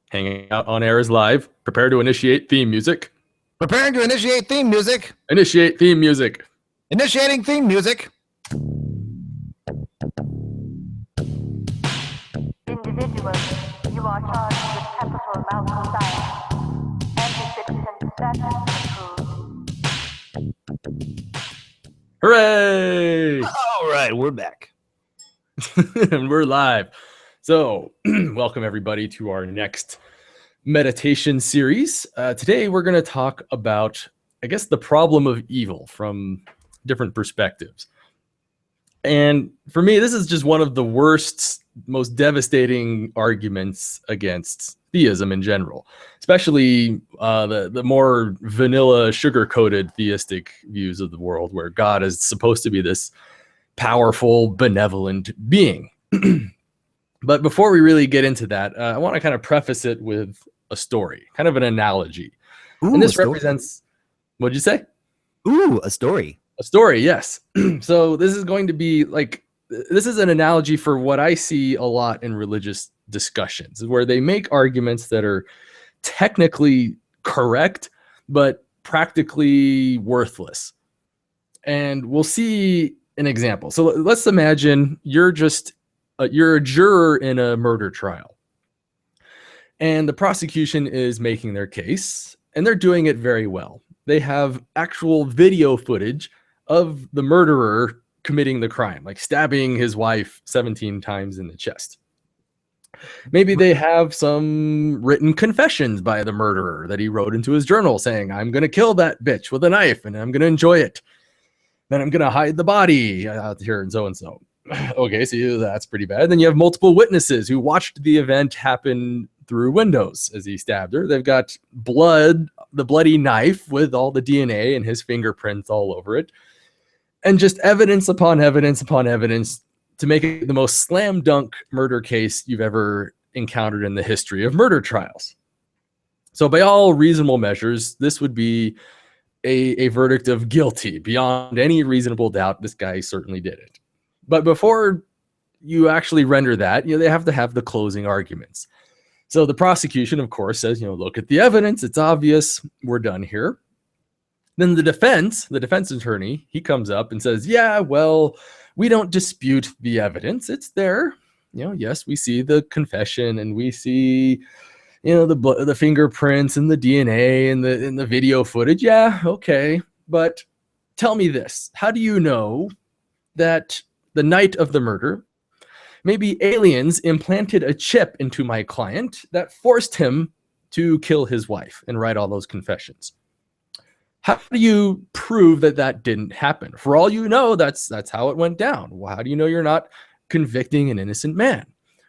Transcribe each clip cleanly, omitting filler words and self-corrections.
Hanging out on air is live. Prepare to initiate theme music. Preparing to initiate theme music. Initiate theme music. Initiating theme music. Individuals, you are charged with capital malfeasance. Anti-citizen status approved. Hooray! All right, we're back. And we're live. So, welcome everybody to our next meditation series. Today we're going to talk about, I guess, the problem of evil from different perspectives. And for me, this is just one of the worst, most devastating arguments against theism in general, especially the more vanilla, sugar-coated theistic views of the world, where God is supposed to be this powerful, benevolent being. But before we really get into that, I want to kind of preface it with a story, kind of an analogy. Ooh, and this represents, what'd you say? Ooh, a story. A story, yes. So this is going to be like, this is an analogy for what I see a lot in religious discussions, where they make arguments that are technically correct, but practically worthless. And we'll see an example. So let's imagine you're a juror in a murder trial, and the prosecution is making their case, and they're doing it very well. They have actual video footage of the murderer committing the crime, like stabbing his wife 17 times in the chest. Maybe they have some written confessions by the murderer that he wrote into his journal saying, I'm going to kill that bitch with a knife and I'm going to enjoy it. Then I'm going to hide the body out here and so. Okay, so that's pretty bad. Then you have multiple witnesses who watched the event happen through windows as he stabbed her. They've got blood, the bloody knife with all the DNA and his fingerprints all over it. And just evidence upon evidence upon evidence to make it the most slam dunk murder case you've ever encountered in the history of murder trials. So by all reasonable measures, this would be a verdict of guilty. Beyond any reasonable doubt, this guy certainly did it. But before you actually render that, they have to have the closing arguments. So the prosecution, of course, says, look at the evidence. It's obvious. We're done here. Then the defense attorney, he comes up and says, yeah, well, we don't dispute the evidence. It's there. Yes, we see the confession and we see, the fingerprints and the DNA and the video footage. Yeah, okay. But tell me this. How do you know that the night of the murder, maybe aliens implanted a chip into my client that forced him to kill his wife and write all those confessions? How do you prove that that didn't happen? For all you know, that's how it went down. Well, how do you know you're not convicting an innocent man?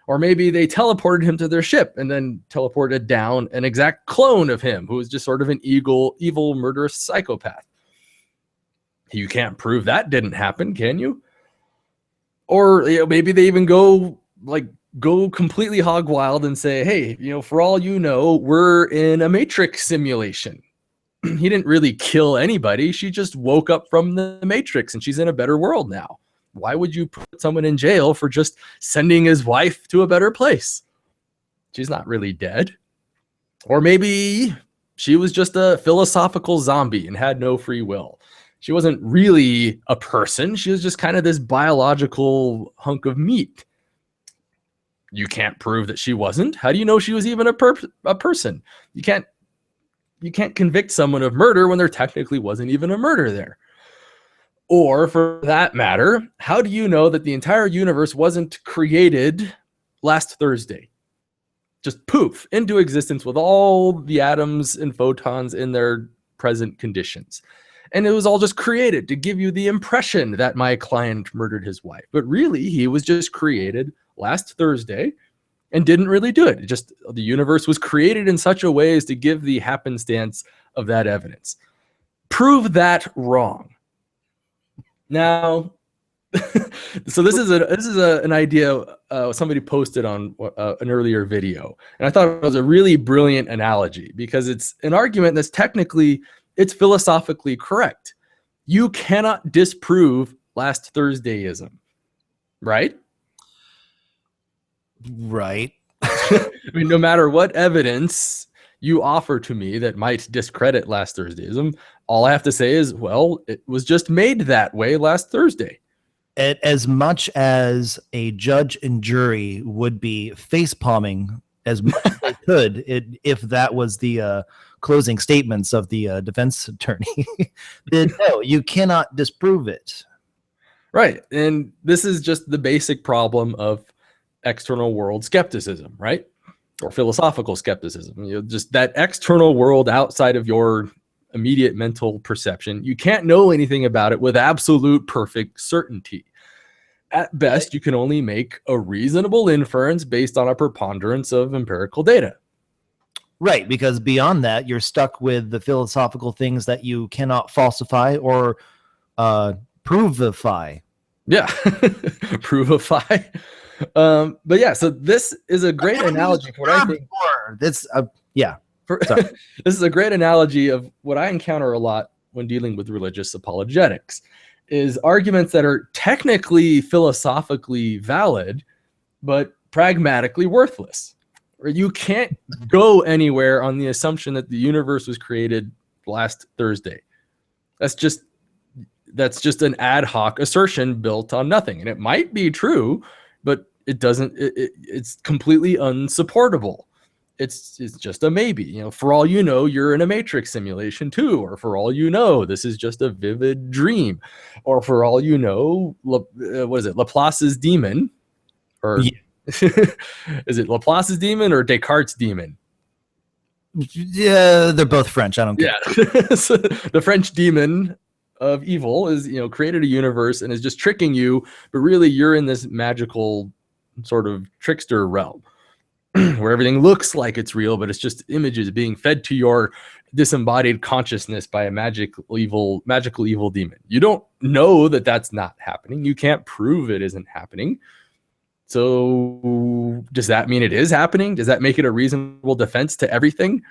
Or maybe they teleported him to their ship and then teleported down an exact clone of him who was just sort of an evil, murderous psychopath. You can't prove that didn't happen, can you? Or maybe they even go completely hog wild and say, hey, for all you know, we're in a Matrix simulation. He didn't really kill anybody. She just woke up from the Matrix and she's in a better world now. Why would you put someone in jail for just sending his wife to a better place? She's not really dead. Or maybe she was just a philosophical zombie and had no free will. She wasn't really a person. She was just kind of this biological hunk of meat. You can't prove that she wasn't. How do you know she was even a person? You can't convict someone of murder when there technically wasn't even a murder there. Or for that matter, how do you know that the entire universe wasn't created last Thursday? Just poof, into existence with all the atoms and photons in their present conditions. And it was all just created to give you the impression that my client murdered his wife. But really, he was just created last Thursday and didn't really do it. Just the universe was created in such a way as to give the happenstance of that evidence. Prove that wrong. Now, so this is an idea somebody posted on an earlier video, and I thought it was a really brilliant analogy because it's an argument that's technically, it's philosophically correct. You cannot disprove last Thursdayism, right? Right. I mean, no matter what evidence you offer to me that might discredit last Thursdayism, all I have to say is, well, it was just made that way last Thursday. As much as a judge and jury would be face palming as much as they could, if that was the closing statements of the defense attorney, then no, you cannot disprove it. Right. And this is just the basic problem of external world skepticism, right? Or philosophical skepticism. Just that external world outside of your immediate mental perception. You can't know anything about it with absolute perfect certainty. At best, you can only make a reasonable inference based on a preponderance of empirical data. Right, because beyond that, you're stuck with the philosophical things that you cannot falsify or provify. Yeah, provify. But yeah, so this is a great analogy for what I think. This This is a great analogy of what I encounter a lot when dealing with religious apologetics, is arguments that are technically philosophically valid, but pragmatically worthless. Or you can't go anywhere on the assumption that the universe was created last Thursday. That's just an ad hoc assertion built on nothing. And it might be true, but it's completely unsupportable. It's just a maybe. For all you know, you're in a matrix simulation too, or for all you know, this is just a vivid dream, or for all you know, what is it, Laplace's demon, or is it Laplace's demon or Descartes' demon? Yeah, they're both French. I don't care. Yeah, so the French demon of evil is created a universe and is just tricking you, but really you're in this magical sort of trickster realm. Where everything looks like it's real, but it's just images being fed to your disembodied consciousness by a magical evil demon. You don't know that that's not happening. You can't prove it isn't happening. So does that mean it is happening? Does that make it a reasonable defense to everything?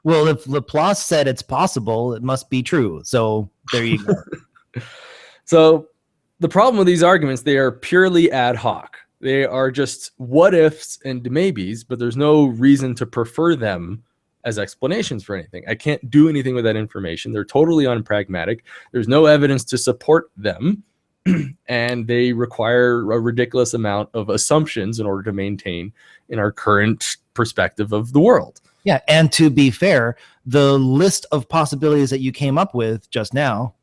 Well, if Laplace said it's possible, it must be true. So there you go. So the problem with these arguments, they are purely ad hoc. They are just what ifs and maybes, but there's no reason to prefer them as explanations for anything. I can't do anything with that information. They're totally unpragmatic. There's no evidence to support them. And they require a ridiculous amount of assumptions in order to maintain in our current perspective of the world. Yeah. And to be fair, the list of possibilities that you came up with just now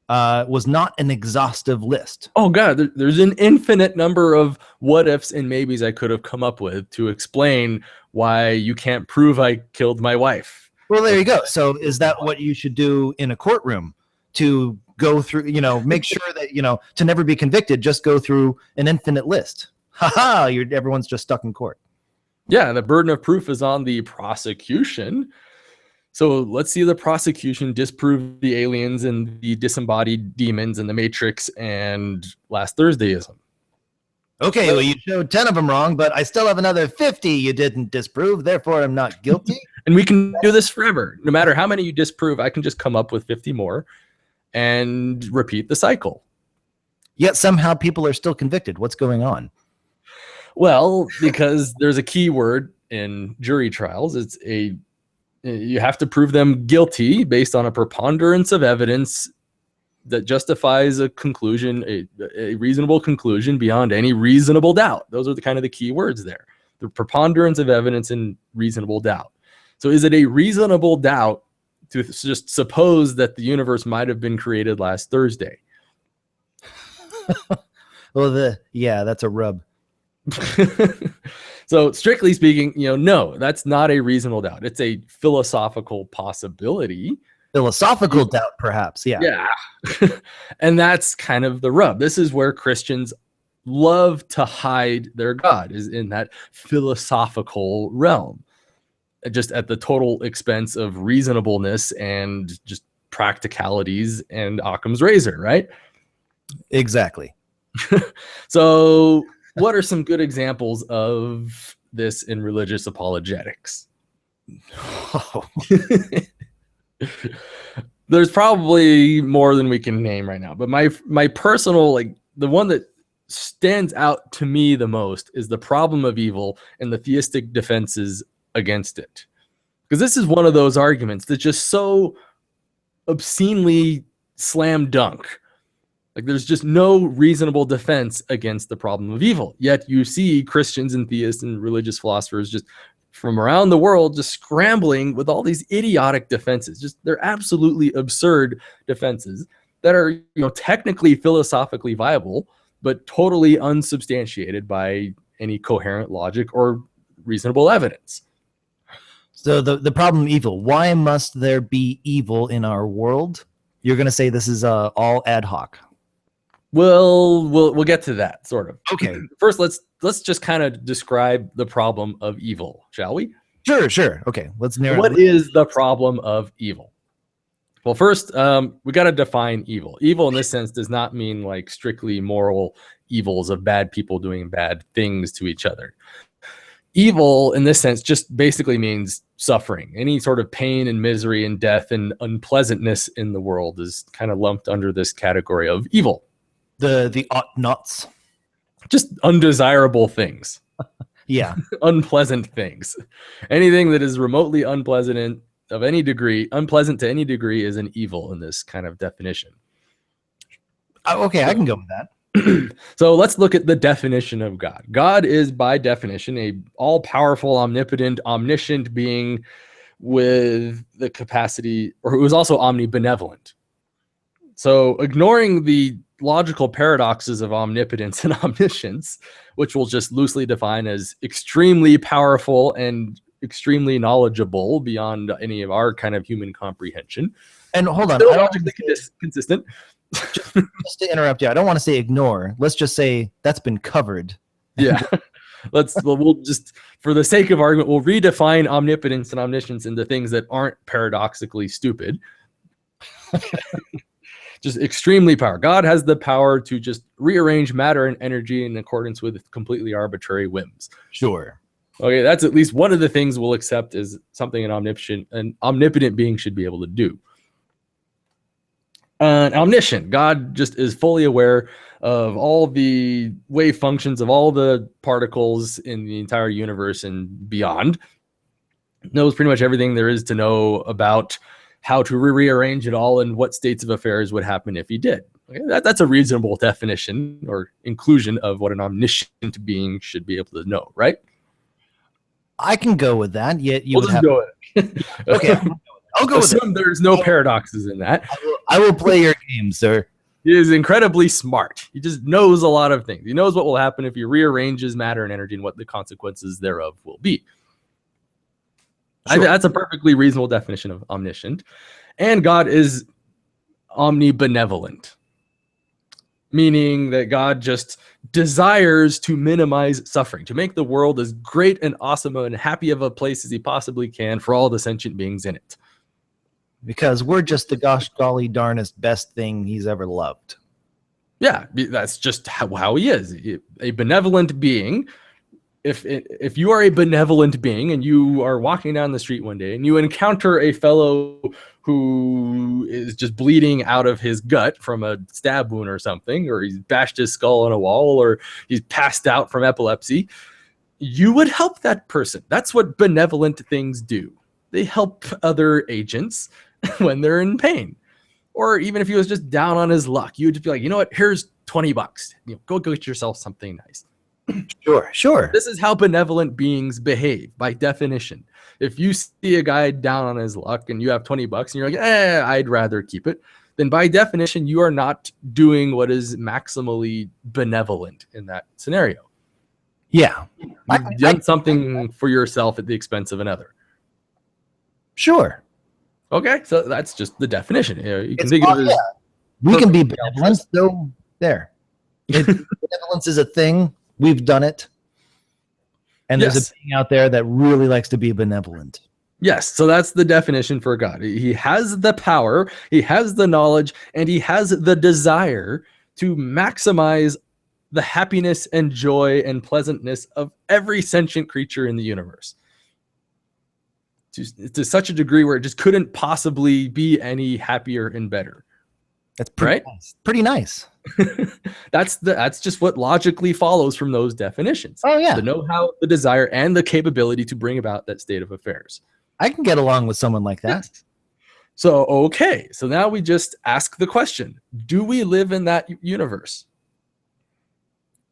was not an exhaustive list. Oh God, there's an infinite number of what ifs and maybes I could have come up with to explain why you can't prove I killed my wife. Well, there you go. So is that what you should do in a courtroom to go through, make sure that, to never be convicted, just go through an infinite list. Everyone's just stuck in court. Yeah. The burden of proof is on the prosecution. So let's see the prosecution disprove the aliens and the disembodied demons and the Matrix and last Thursdayism. Okay, well, you showed 10 of them wrong, but I still have another 50 you didn't disprove. Therefore, I'm not guilty. And we can do this forever. No matter how many you disprove, I can just come up with 50 more and repeat the cycle. Yet somehow people are still convicted. What's going on? Well, because there's a key word in jury trials. You have to prove them guilty based on a preponderance of evidence that justifies a conclusion, a reasonable conclusion beyond any reasonable doubt. Those are the key words there. The preponderance of evidence and reasonable doubt. So is it a reasonable doubt to just suppose that the universe might have been created last Thursday? Well, that's a rub. So strictly speaking, no, that's not a reasonable doubt. It's a philosophical possibility. Philosophical doubt, perhaps. Yeah. Yeah. And that's kind of the rub. This is where Christians love to hide their God, is in that philosophical realm, just at the total expense of reasonableness and just practicalities and Occam's razor, right? Exactly. So what are some good examples of this in religious apologetics? There's probably more than we can name right now, but my personal, the one that stands out to me the most is the problem of evil and the theistic defenses against it. Because this is one of those arguments that's just so obscenely slam dunk. Like there's just no reasonable defense against the problem of evil. Yet you see Christians and theists and religious philosophers just from around the world just scrambling with all these idiotic defenses. Just they're absolutely absurd defenses that are, technically philosophically viable, but totally unsubstantiated by any coherent logic or reasonable evidence. So the problem of evil, why must there be evil in our world? You're going to say this is all ad hoc. Well, we'll get to that sort of. Okay. First, let's just kind of describe the problem of evil, shall we? Sure. Okay. Let's narrow. What is the problem of evil? Well, first, we got to define evil. Evil in this sense does not mean like strictly moral evils of bad people doing bad things to each other. Evil in this sense just basically means suffering. Any sort of pain and misery and death and unpleasantness in the world is kind of lumped under this category of evil. The ought-nots. Just undesirable things. Yeah. Unpleasant things. Anything that is remotely unpleasant of any degree, unpleasant to any degree, is an evil in this kind of definition. Okay, I can go with that. So let's look at the definition of God. God is by definition a all-powerful, omnipotent, omniscient being with the capacity, or who is also omnibenevolent. So ignoring the logical paradoxes of omnipotence and omniscience, which we'll just loosely define as extremely powerful and extremely knowledgeable beyond any of our kind of human comprehension. And hold on, still logically consistent. Just to interrupt you, I don't want to say ignore. Let's just say that's been covered. Yeah. We'll just, for the sake of argument, we'll redefine omnipotence and omniscience into things that aren't paradoxically stupid. Just extremely power. God has the power to just rearrange matter and energy in accordance with completely arbitrary whims. Sure. Okay, that's at least one of the things we'll accept as something an omnipotent being should be able to do. Omniscient, God just is fully aware of all the wave functions of all the particles in the entire universe and beyond. Knows pretty much everything there is to know about how to rearrange it all and what states of affairs would happen if he did. Okay, that's a reasonable definition or inclusion of what an omniscient being should be able to know, right? I can go with that. Yet you we'll would have. Go with it. Okay, I'll go with it. There's no paradoxes in that. I will play your game, sir. He is incredibly smart. He just knows a lot of things. He knows what will happen if he rearranges matter and energy and what the consequences thereof will be. Sure. That's a perfectly reasonable definition of omniscient. And God is omnibenevolent, meaning that God just desires to minimize suffering, to make the world as great and awesome and happy of a place as he possibly can for all the sentient beings in it. Because we're just the gosh golly darnest best thing he's ever loved. Yeah, that's just how he is. A benevolent being. If you are a benevolent being and you are walking down the street one day and you encounter a fellow who is just bleeding out of his gut from a stab wound or something, or he's bashed his skull on a wall, or he's passed out from epilepsy, you would help that person. That's what benevolent things do. They help other agents when they're in pain. Or even if he was just down on his luck, you would just be like, you know what, here's $20. Go get yourself something nice. Sure. This is how benevolent beings behave by definition. If you see a guy down on his luck and you have $20 and you're like, I'd rather keep it, then by definition, you are not doing what is maximally benevolent in that scenario. Yeah. You've done something for yourself at the expense of another. Sure. Okay, so that's just the definition. You can think of it as we can be benevolent, so there. Benevolence is a thing. We've done it. And there's a being out there that really likes to be benevolent. Yes, so that's the definition for God. He has the power, he has the knowledge, and he has the desire to maximize the happiness and joy and pleasantness of every sentient creature in the universe. To such a degree where it just couldn't possibly be any happier and better. That's pretty nice. Pretty nice. That's just what logically follows from those definitions. Oh, yeah. The know-how, the desire, and the capability to bring about that state of affairs. I can get along with someone like that. Yes. So, okay. So now we just ask the question, do we live in that universe?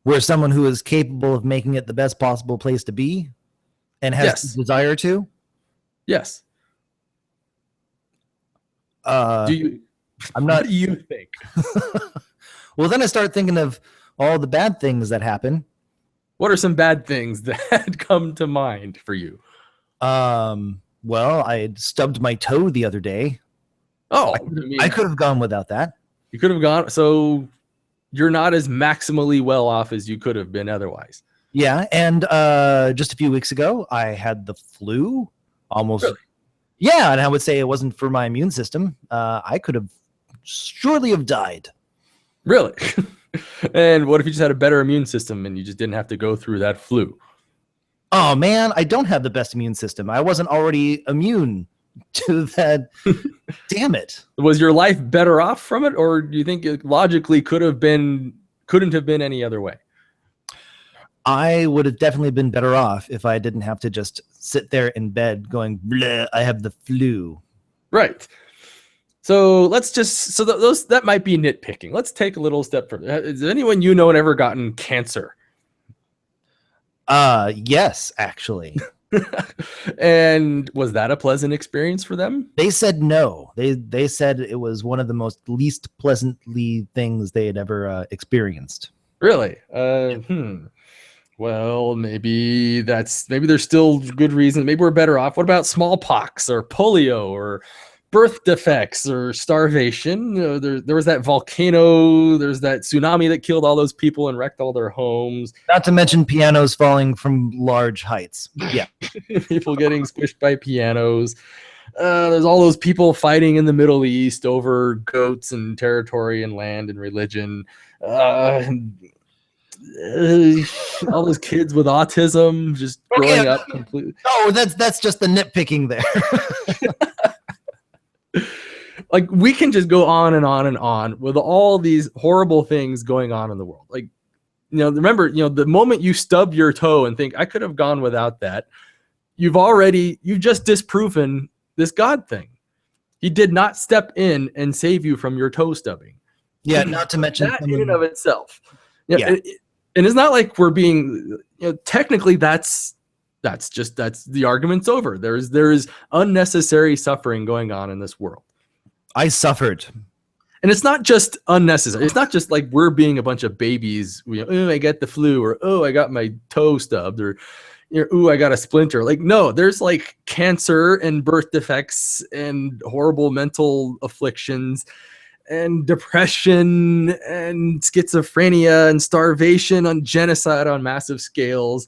Where someone who is capable of making it the best possible place to be and has Yes. the desire to? Yes. Do you? I'm not. What do you think? Well, then I start thinking of all the bad things that happen. What are some bad things that come to mind for you? Well, I stubbed my toe the other day. Oh, I could have gone without that. You could have gone. So you're not as maximally well off as you could have been otherwise. Yeah, and just a few weeks ago, I had the flu. Almost. Really? Yeah, and I would say it wasn't for my immune system. I could have surely have died. Really? And what if you just had a better immune system and you just didn't have to go through that flu? Oh man, I don't have the best immune system. I wasn't already immune to that. Damn it. Was your life better off from it, or do you think it logically couldn't have been any other way? I would have definitely been better off if I didn't have to just sit there in bed going, bleh, I have the flu. Right. So those that might be nitpicking. Let's take a little step further. Has anyone you know ever gotten cancer? Yes, actually. And was that a pleasant experience for them? They said no. They said it was one of the most least pleasantly things they had ever experienced. Really? Well, maybe there's still good reason. Maybe we're better off. What about smallpox or polio or birth defects or starvation? There was that volcano, there's that tsunami that killed all those people and wrecked all their homes. Not to mention pianos falling from large heights. Yeah. People getting squished by pianos. There's all those people fighting in the Middle East over goats and territory and land and religion. All those kids with autism just growing up completely. Oh, that's just the nitpicking there. Like, we can just go on and on and on with all these horrible things going on in the world. Like, remember, the moment you stub your toe and think I could have gone without that, you've just disproven this God thing. He did not step in and save you from your toe stubbing. Yeah, not to mention that in and of itself. And it's not like we're being, technically that's the argument's over. There is unnecessary suffering going on in this world. I suffered. And it's not just unnecessary. It's not just like we're being a bunch of babies. Oh, I got the flu, or oh, I got my toe stubbed, or ooh, I got a splinter. Like, no, there's like cancer and birth defects and horrible mental afflictions and depression and schizophrenia and starvation and genocide on massive scales.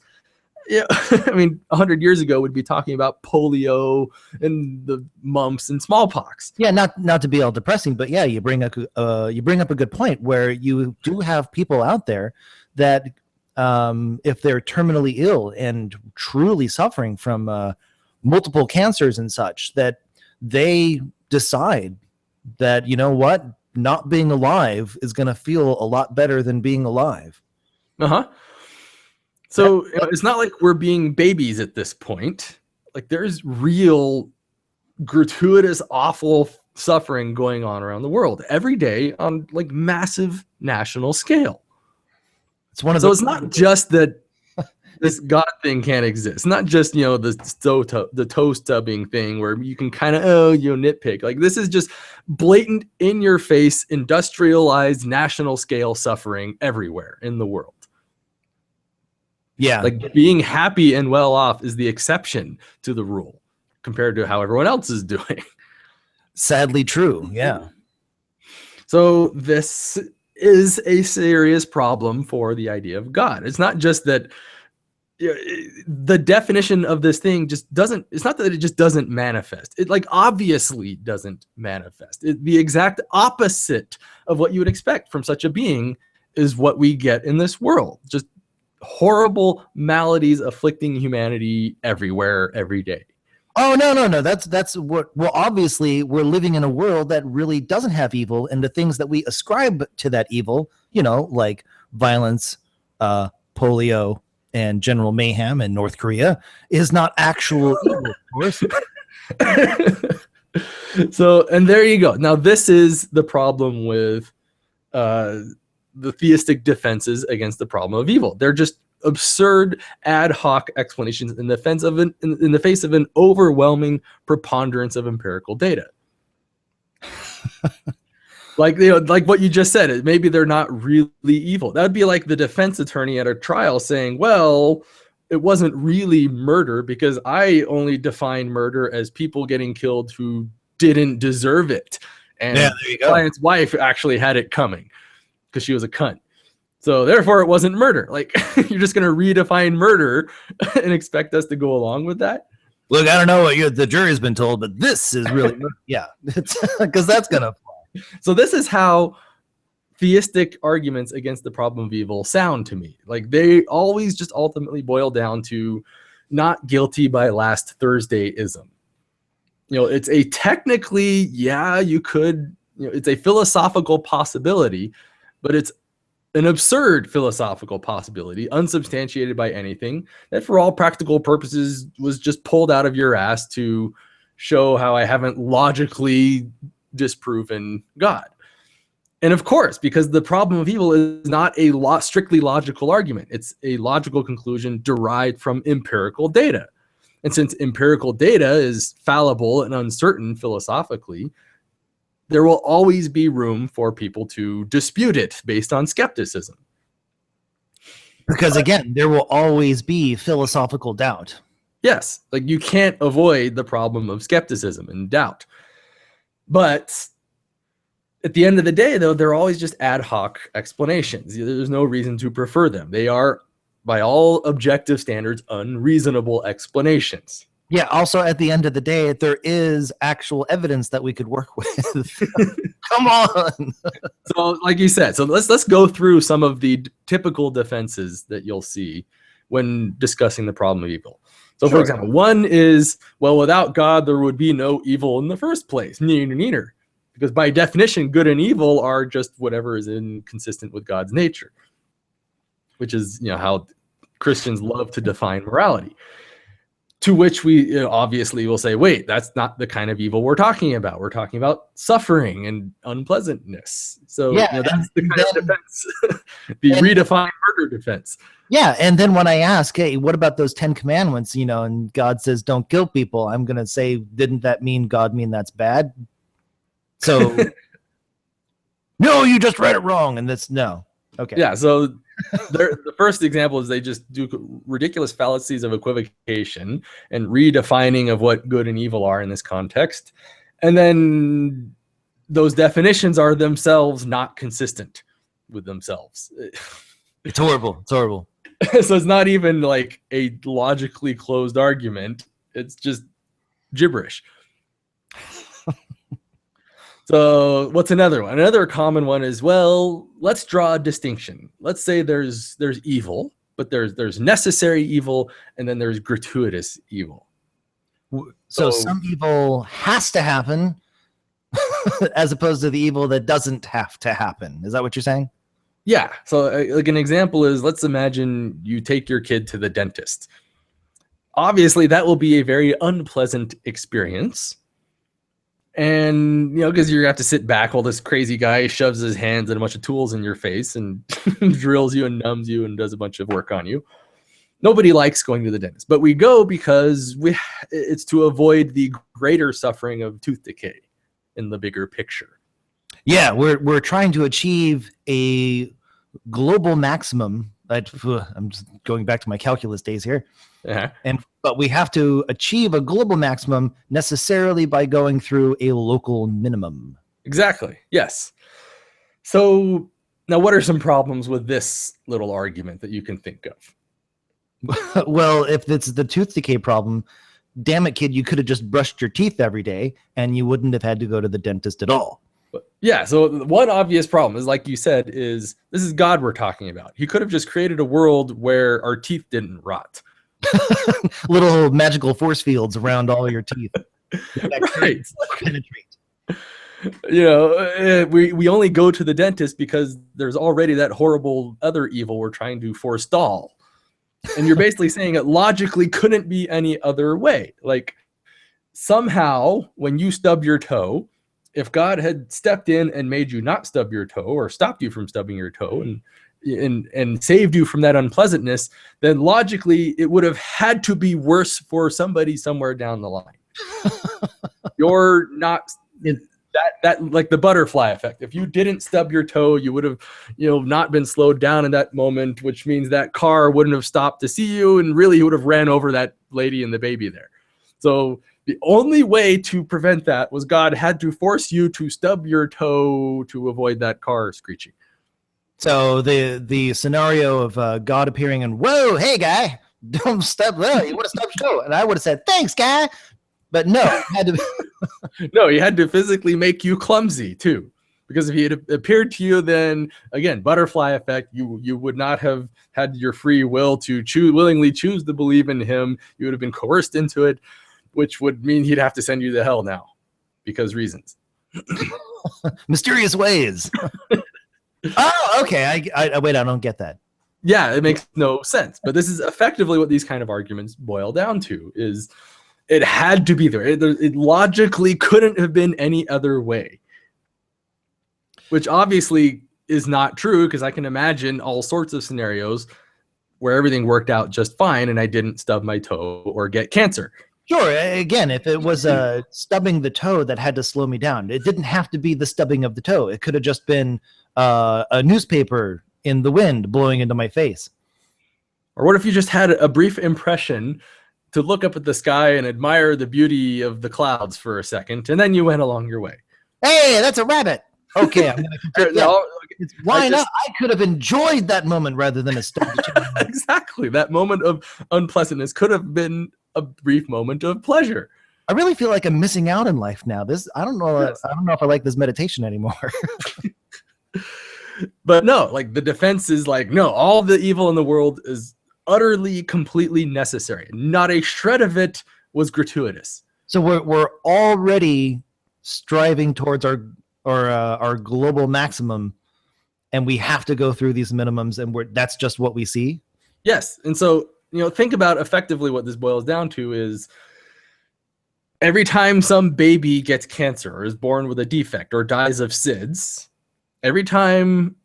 Yeah, I mean, 100 years ago, we'd be talking about polio and the mumps and smallpox. Yeah, not to be all depressing, but yeah, you bring up a good point where you do have people out there that, if they're terminally ill and truly suffering from multiple cancers and such, that they decide that, not being alive is going to feel a lot better than being alive. So it's not like we're being babies at this point. Like, there's real gratuitous, awful suffering going on around the world every day on like massive national scale. It's not just that this God thing can't exist. It's not just, the toe stubbing thing where you can kind of, nitpick. Like, this is just blatant, in your face, industrialized, national scale suffering everywhere in the world. Yeah. Like, being happy and well off is the exception to the rule compared to how everyone else is doing. Sadly true. Yeah. So this is a serious problem for the idea of God. It's not just that the definition of this thing just doesn't, it's not that it just doesn't manifest. It like obviously doesn't manifest. The exact opposite of what you would expect from such a being is what we get in this world. Just horrible maladies afflicting humanity everywhere, every day. Oh, no. That's what. Well, obviously, we're living in a world that really doesn't have evil, and the things that we ascribe to that evil, like violence, polio, and general mayhem in North Korea, is not actual evil, of course. So, and there you go. Now, this is the problem with the theistic defenses against the problem of evil. They're just absurd ad hoc explanations in the face of an overwhelming preponderance of empirical data. Like what you just said, maybe they're not really evil. That would be like the defense attorney at a trial saying, well, it wasn't really murder because I only define murder as people getting killed who didn't deserve it. And yeah, there you go. client's wife actually had it coming because she was a cunt. So therefore it wasn't murder. Like, you're just going to redefine murder and expect us to go along with that? Look, I don't know what the jury's been told, but this is really, yeah, because that's going to fly. So this is how theistic arguments against the problem of evil sound to me. Like, they always just ultimately boil down to not guilty by last Thursday-ism. It's a technically, yeah, you could, it's a philosophical possibility, but it's an absurd philosophical possibility, unsubstantiated by anything, that for all practical purposes was just pulled out of your ass to show how I haven't logically disproven God. And of course, because the problem of evil is not a strictly logical argument, it's a logical conclusion derived from empirical data. And since empirical data is fallible and uncertain philosophically, there will always be room for people to dispute it based on skepticism. Because again, there will always be philosophical doubt. Yes, like you can't avoid the problem of skepticism and doubt. But at the end of the day, though, they're always just ad hoc explanations. There's no reason to prefer them. They are, by all objective standards, unreasonable explanations. Yeah, also at the end of the day, there is actual evidence that we could work with. Come on. So like you said, so let's go through some of the typical defenses that you'll see when discussing the problem of evil. So for example, one is, well, without God, there would be no evil in the first place. Neither. Because by definition, good and evil are just whatever is inconsistent with God's nature, which is, how Christians love to define morality. To which we obviously will say, wait, that's not the kind of evil we're talking about. We're talking about suffering and unpleasantness. So yeah, that's the kind of defense, the redefined murder defense. Yeah, and then when I ask, hey, what about those 10 commandments, and God says don't kill people, I'm going to say, didn't that mean God mean that's bad? So, no, you just read it wrong. And that's no. Okay. Yeah, so the first example is they just do ridiculous fallacies of equivocation and redefining of what good and evil are in this context. And then those definitions are themselves not consistent with themselves. It's horrible. It's horrible. So it's not even like a logically closed argument. It's just gibberish. So what's another one? Another common one is, well, let's draw a distinction. Let's say there's evil, but there's necessary evil, and then there's gratuitous evil. So some evil has to happen as opposed to the evil that doesn't have to happen. Is that what you're saying? Yeah. So like an example is, let's imagine you take your kid to the dentist. Obviously, that will be a very unpleasant experience. And, because you're going to have to sit back while this crazy guy shoves his hands and a bunch of tools in your face and drills you and numbs you and does a bunch of work on you. Nobody likes going to the dentist, but we go because it's to avoid the greater suffering of tooth decay in the bigger picture. Yeah, we're trying to achieve a global maximum. I'm just going back to my calculus days here. Uh-huh. But we have to achieve a global maximum necessarily by going through a local minimum. Exactly. Yes. So now what are some problems with this little argument that you can think of? Well, if it's the tooth decay problem, damn it, kid, you could have just brushed your teeth every day and you wouldn't have had to go to the dentist at all. Yeah, so one obvious problem is, like you said, is this is God we're talking about. He could have just created a world where our teeth didn't rot. Little magical force fields around all your teeth. Right. Penetrate. We only go to the dentist because there's already that horrible other evil we're trying to forestall. And you're basically saying it logically couldn't be any other way. Like, somehow when you stub your toe, if God had stepped in and made you not stub your toe, or stopped you from stubbing your toe and saved you from that unpleasantness, then logically it would have had to be worse for somebody somewhere down the line. You're not that like the butterfly effect. If you didn't stub your toe, you would have not been slowed down in that moment, which means that car wouldn't have stopped to see you, and really you would have ran over that lady and the baby there. So the only way to prevent that was God had to force you to stub your toe to avoid that car screeching. So the scenario of God appearing and, whoa, hey guy, don't stub there. You want to stub your toe? And I would have said, thanks, guy. But no, it had to No, he had to physically make you clumsy too. Because if he had appeared to you, then again, butterfly effect, you would not have had your free will to willingly choose to believe in him. You would have been coerced into it, which would mean he'd have to send you to hell now because reasons. Mysterious ways. Oh, okay. I wait, I don't get that. Yeah, it makes no sense. But this is effectively what these kind of arguments boil down to, is it had to be there. It logically couldn't have been any other way. Which obviously is not true, because I can imagine all sorts of scenarios where everything worked out just fine and I didn't stub my toe or get cancer. Sure. Again, if it was stubbing the toe that had to slow me down, it didn't have to be the stubbing of the toe. It could have just been a newspaper in the wind blowing into my face. Or what if you just had a brief impression to look up at the sky and admire the beauty of the clouds for a second, and then you went along your way? Hey, that's a rabbit. Okay, I'm going to continue. No, Why not? I could have enjoyed that moment rather than a stub. Exactly. That moment of unpleasantness could have been a brief moment of pleasure. I really feel like I'm missing out in life now. I don't know. Yes. I don't know if I like this meditation anymore. But no, like the defense is like, no, all the evil in the world is utterly, completely necessary. Not a shred of it was gratuitous. So we're already striving towards our global maximum, and we have to go through these minimums, and that's just what we see. Yes. And so, think about effectively what this boils down to is every time some baby gets cancer or is born with a defect or dies of SIDS, every time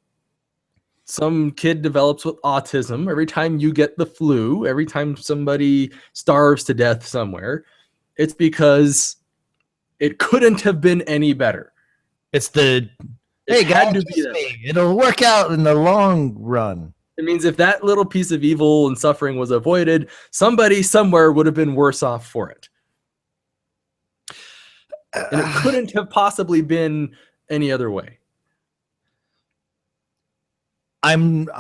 some kid develops with autism, every time you get the flu, every time somebody starves to death somewhere, it's because it couldn't have been any better. It's hey, God, it'll work out in the long run. It means if that little piece of evil and suffering was avoided, somebody somewhere would have been worse off for it. And it couldn't have possibly been any other way. I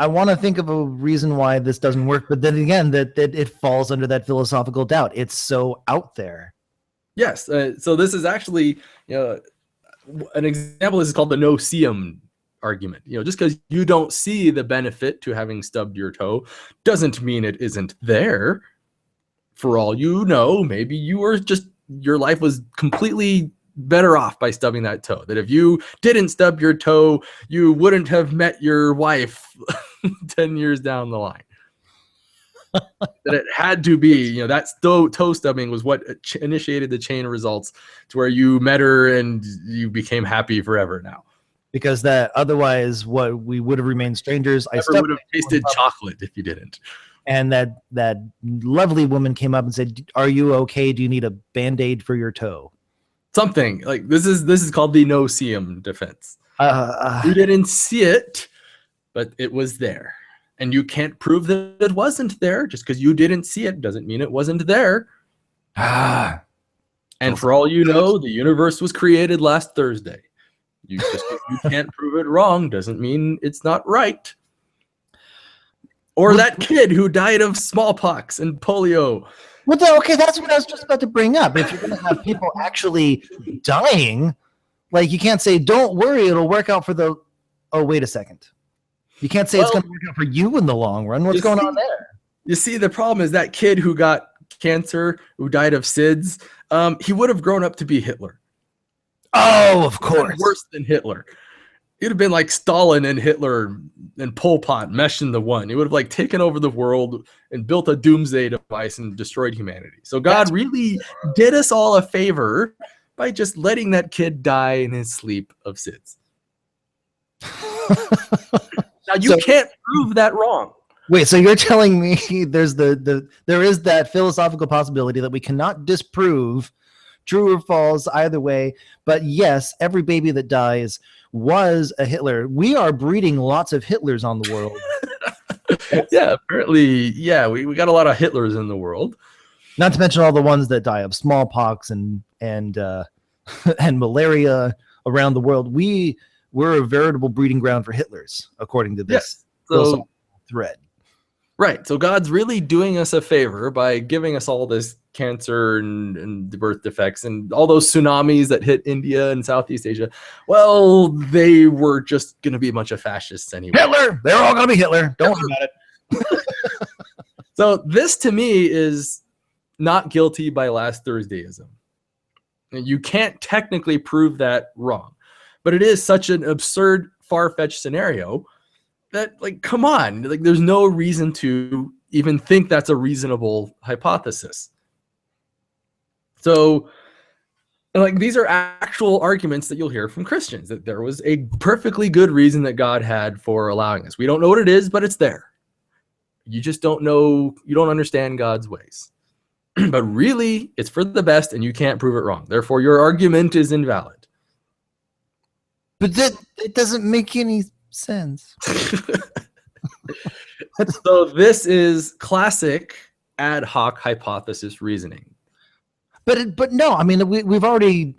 want to think of a reason why this doesn't work, but then again, that it falls under that philosophical doubt. It's so out there. Yes. So this is actually, an example. This is called the no-see-em argument. Just because you don't see the benefit to having stubbed your toe doesn't mean it isn't there. For all you know, maybe your life was completely better off by stubbing that toe. That if you didn't stub your toe, you wouldn't have met your wife 10 years down the line. That it had to be, that toe stubbing was what initiated the chain of results to where you met her and you became happy forever now. Because that otherwise, what we would have remained strangers. I would have tasted chocolate if you didn't. And that lovely woman came up and said, "Are you okay? Do you need a Band-Aid for your toe?" Something like this is called the no-see-em defense. You didn't see it, but it was there. And you can't prove that it wasn't there. Just because you didn't see it doesn't mean it wasn't there. And for all you know, the universe was created last Thursday. You can't prove it wrong doesn't mean it's not right. Or that kid who died of smallpox and polio. Well, okay, that's what I was just about to bring up. If you're going to have people actually dying, like you can't say, "Don't worry, it'll work out for Oh, wait a second. You can't say it's going to work out for you in the long run. What's going on there? You see, the problem is that kid who got cancer, who died of SIDS, he would have grown up to be Hitler. Oh, of course. Worse than Hitler. He'd have been like Stalin and Hitler and Pol Pot meshed into one. He would have like taken over the world and built a doomsday device and destroyed humanity. So God really did us all a favor by just letting that kid die in his sleep of SIDS. Now you can't prove that wrong. Wait, so you're telling me there is that philosophical possibility that we cannot disprove true or false either way, but yes, every baby that dies was a Hitler. We are breeding lots of Hitlers on the world. Yeah, apparently, yeah, we got a lot of Hitlers in the world. Not to mention all the ones that die of smallpox and malaria around the world. We're a veritable breeding ground for Hitlers, according to this thread. Right. So God's really doing us a favor by giving us all this cancer and birth defects and all those tsunamis that hit India and Southeast Asia. Well, they were just going to be a bunch of fascists anyway. Hitler! They're all going to be Hitler. Don't worry about it. So this to me is not guilty by last Thursdayism. And you can't technically prove that wrong. But it is such an absurd, far-fetched scenario that, like, come on, like, there's no reason to even think that's a reasonable hypothesis. So, like, these are actual arguments that you'll hear from Christians, that there was a perfectly good reason that God had for allowing us. We don't know what it is, but it's there. You just don't know, you don't understand God's ways. But really, it's for the best, and you can't prove it wrong. Therefore, your argument is invalid. But it doesn't make any sense. So this is classic ad hoc hypothesis reasoning. But no, I mean, we've already,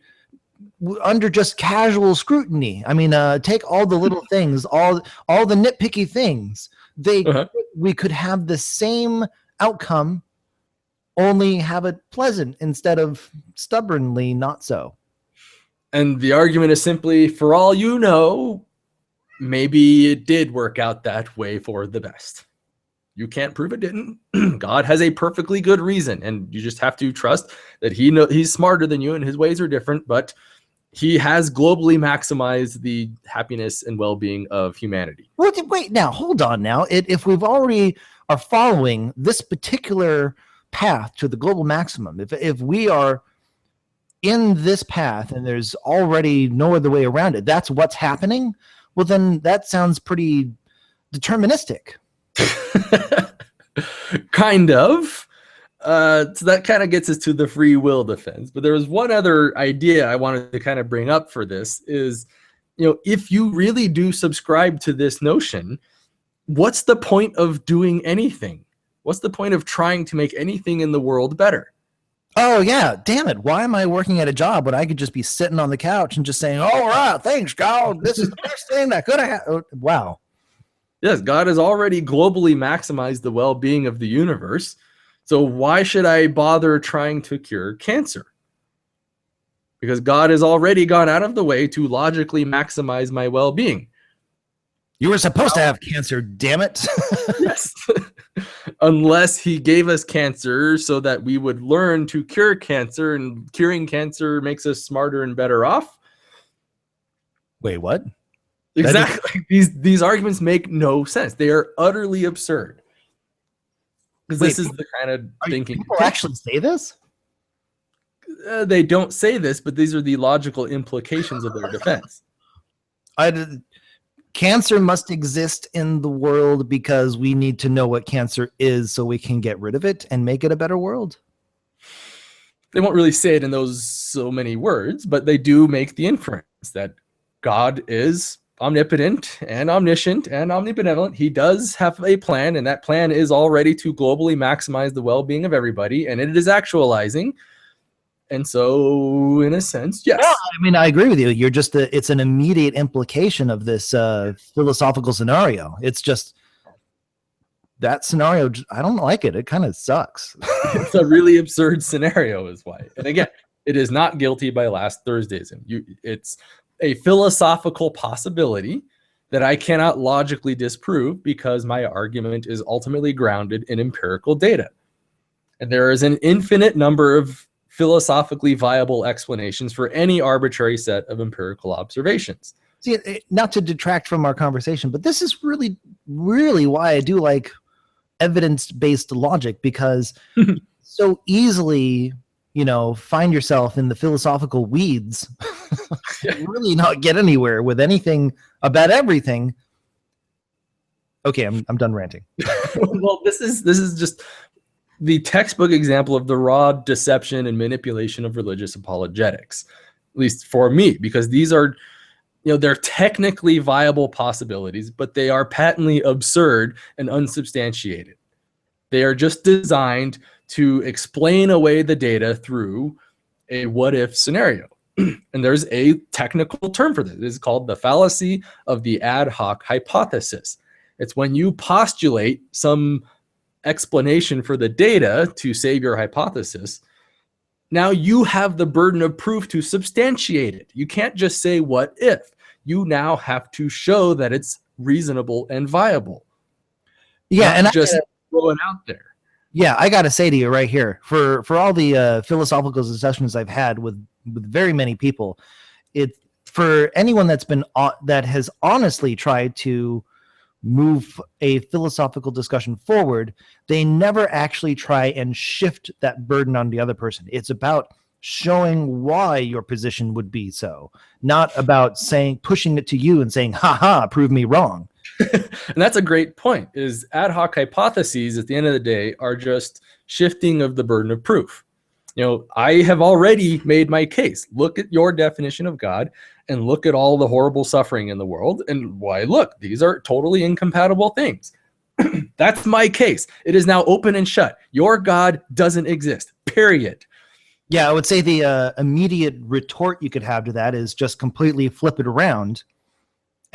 under just casual scrutiny, I mean, take all the little things, all the nitpicky things, we could have the same outcome, only have it pleasant instead of stubbornly not so. And the argument is simply, for all you know, maybe it did work out that way for the best. You can't prove it didn't. God has a perfectly good reason, and you just have to trust that he's smarter than you and his ways are different, but he has globally maximized the happiness and well-being of humanity. Wait, now, hold on now. If we've already are following this particular path to the global maximum, if we are in this path and there's already no other way around it, that's what's happening, well, then that sounds pretty deterministic. Kind of. So that kind of gets us to the free will defense. But there was one other idea I wanted to kind of bring up for this is, if you really do subscribe to this notion, what's the point of doing anything? What's the point of trying to make anything in the world better? Oh, yeah. Damn it. Why am I working at a job when I could just be sitting on the couch and just saying, all right, thanks, God. This is the best thing that could have happened. Wow. Yes, God has already globally maximized the well-being of the universe. So why should I bother trying to cure cancer? Because God has already gone out of the way to logically maximize my well-being. You were supposed to have cancer, damn it. Yes. Unless he gave us cancer so that we would learn to cure cancer, and curing cancer makes us smarter and better off. Wait, what? Exactly. These arguments make no sense. They are utterly absurd. Because this is the kind of thinking. People actually say this? They don't say this, but these are the logical implications of their defense. Cancer must exist in the world because we need to know what cancer is so we can get rid of it and make it a better world. They won't really say it in those so many words, but they do make the inference that God is omnipotent and omniscient and omnibenevolent. He does have a plan, and that plan is already to globally maximize the well-being of everybody, and it is actualizing. And so, in a sense, yes. Yeah, I mean, I agree with you. You're just it's an immediate implication of this philosophical scenario. It's just that scenario. I don't like it. It kind of sucks. It's a really absurd scenario, is why. And again, it is not guilty by last Thursdayism. It's a philosophical possibility that I cannot logically disprove because my argument is ultimately grounded in empirical data. And there is an infinite number of philosophically viable explanations for any arbitrary set of empirical observations. See, not to detract from our conversation, but this is really, really why I do like evidence-based logic, because so easily, find yourself in the philosophical weeds, really not get anywhere with anything about everything. Okay, I'm done ranting. Well, this is just the textbook example of the raw deception and manipulation of religious apologetics, at least for me, because these are, they're technically viable possibilities, but they are patently absurd and unsubstantiated. They are just designed to explain away the data through a what-if scenario. And there's a technical term for this. It is called the fallacy of the ad hoc hypothesis. It's when you postulate some explanation for the data to save your hypothesis. Now you have the burden of proof to substantiate it. You can't just say what if. You now have to show that it's reasonable and viable. Yeah, and just throw it out there. Yeah, I gotta say to you right here, for all the philosophical discussions I've had with very many people, for anyone that has honestly tried to move a philosophical discussion forward, they never actually try and shift that burden on the other person. It's about showing why your position would be so, not about pushing it to you and saying, ha, prove me wrong. And that's a great point, is ad hoc hypotheses at the end of the day are just shifting of the burden of proof. I have already made my case. Look at your definition of God and look at all the horrible suffering in the world. And why, look, these are totally incompatible things. That's my case. It is now open and shut. Your God doesn't exist, period. Yeah, I would say the immediate retort you could have to that is just completely flip it around.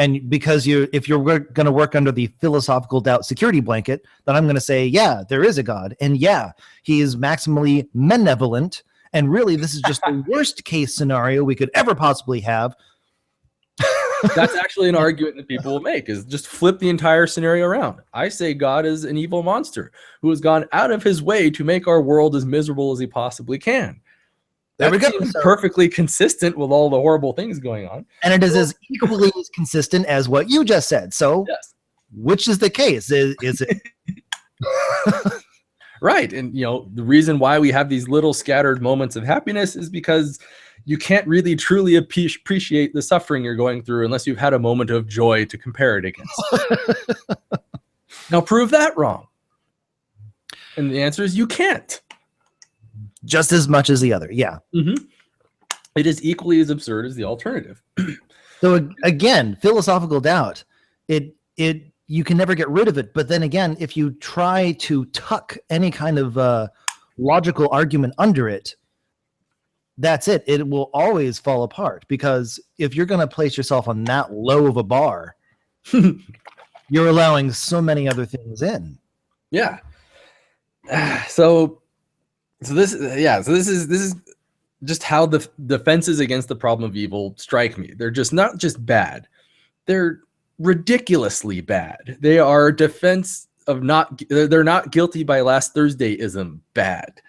And because if you're going to work under the philosophical doubt security blanket, then I'm going to say, yeah, there is a God. And yeah, he is maximally benevolent. And really, this is just the worst case scenario we could ever possibly have. That's actually an argument that people will make, is just flip the entire scenario around. I say God is an evil monster who has gone out of his way to make our world as miserable as he possibly can. There we go. Seems perfectly consistent with all the horrible things going on. And it is as equally as consistent as what you just said. So yes. Which is the case? Is it? Right. And, the reason why we have these little scattered moments of happiness is because you can't really truly appreciate the suffering you're going through unless you've had a moment of joy to compare it against. Now prove that wrong. And the answer is you can't. Just as much as the other. Yeah. Mm-hmm. It is equally as absurd as the alternative. So again, philosophical doubt, you can never get rid of it. But then again, if you try to tuck any kind of logical argument under it, that's it. It will always fall apart, because if you're going to place yourself on that low of a bar, you're allowing so many other things in. Yeah. So this is just how the defenses against the problem of evil strike me. They're just not just bad. They're ridiculously bad. They are defense of they're not guilty by last Thursday-ism bad.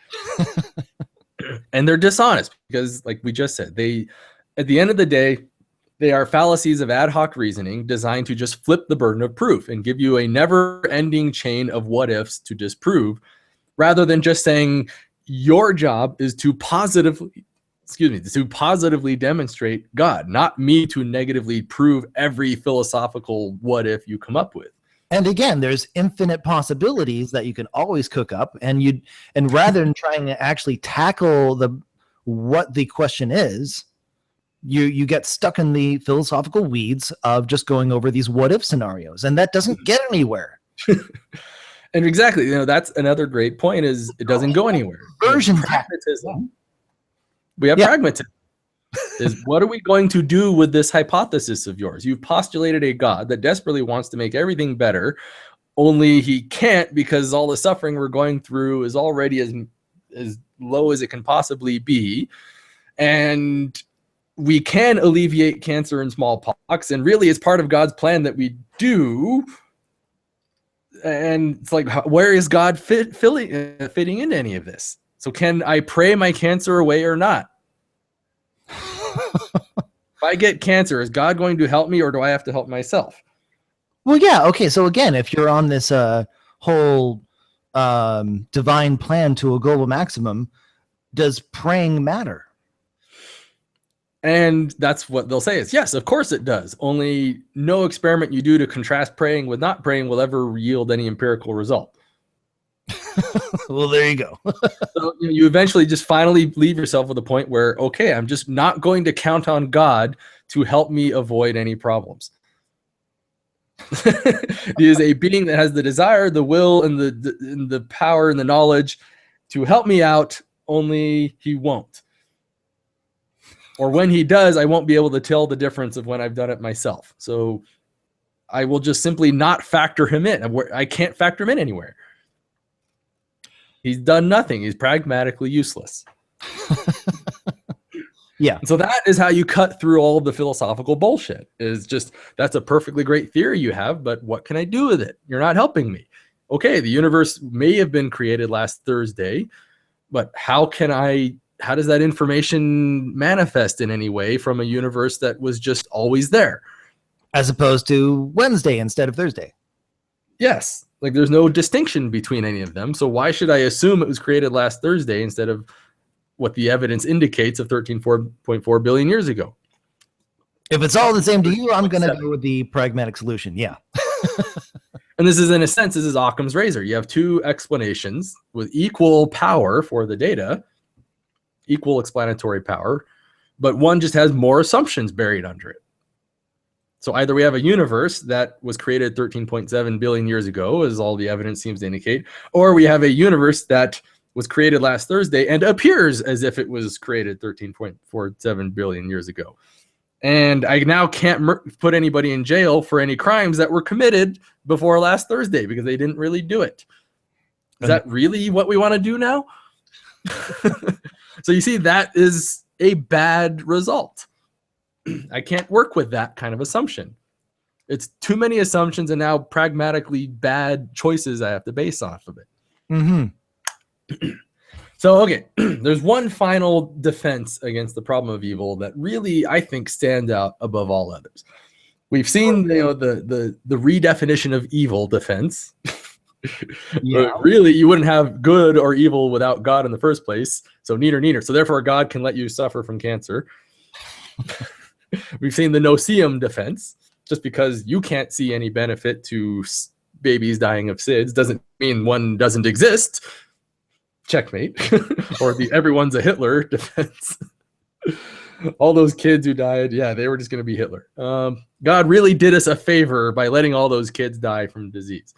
And they're dishonest because, like we just said, at the end of the day, they are fallacies of ad hoc reasoning designed to just flip the burden of proof and give you a never-ending chain of what-ifs to disprove, rather than just saying your job is to positively demonstrate God, not me to negatively prove every philosophical what-if you come up with. And again, there's infinite possibilities that you can always cook up, and rather than trying to actually tackle what the question is, you get stuck in the philosophical weeds of just going over these what-if scenarios, and that doesn't get anywhere. And exactly, that's another great point, is it doesn't go anywhere. Pragmatism. We have pragmatism. Is what are we going to do with this hypothesis of yours? You've postulated a God that desperately wants to make everything better, only he can't, because all the suffering we're going through is already as low as it can possibly be. And we can alleviate cancer and smallpox, and really it's part of God's plan that we do. And it's like, where is God fitting into any of this? So can I pray my cancer away or not? If I get cancer, is God going to help me, or do I have to help myself? Well, yeah. Okay. So again, if you're on this whole divine plan to a global maximum, does praying matter? And that's what they'll say is, yes, of course it does. Only no experiment you do to contrast praying with not praying will ever yield any empirical result. Well, there you go. So you eventually just finally leave yourself with a point where, okay, I'm just not going to count on God to help me avoid any problems. He is a being that has the desire, the will, and the power and the knowledge to help me out, only he won't. Or when he does, I won't be able to tell the difference of when I've done it myself. So I will just simply not factor him in. I can't factor him in anywhere. He's done nothing. He's pragmatically useless. Yeah. So that is how you cut through all of the philosophical bullshit. Is just, that's a perfectly great theory you have, but what can I do with it? You're not helping me. Okay, the universe may have been created last Thursday, but how does that information manifest in any way from a universe that was just always there? As opposed to Wednesday instead of Thursday. Yes. Like there's no distinction between any of them. So why should I assume it was created last Thursday instead of what the evidence indicates of 13.4 billion years ago? If it's all the same to you, I'm going to go with the pragmatic solution. Yeah. And this is, in a sense, this is Occam's razor. You have two explanations with equal power for the data, equal explanatory power, but one just has more assumptions buried under it. So either we have a universe that was created 13.7 billion years ago, as all the evidence seems to indicate, or we have a universe that was created last Thursday and appears as if it was created 13.47 billion years ago. And I now can't put anybody in jail for any crimes that were committed before last Thursday because they didn't really do it. Is that really what we want to do now? So you see, that is a bad result. I can't work with that kind of assumption. It's too many assumptions and now pragmatically bad choices I have to base off of it. Mm-hmm. So, okay, there's one final defense against the problem of evil that really, I think, stands out above all others. We've seen, the redefinition of evil defense. Yeah. Really, you wouldn't have good or evil without God in the first place. So neither. So therefore, God can let you suffer from cancer. We've seen the no-seum defense. Just because you can't see any benefit to babies dying of SIDS doesn't mean one doesn't exist. Checkmate. Or the everyone's a Hitler defense. All those kids who died, yeah, they were just going to be Hitler. God really did us a favor by letting all those kids die from disease.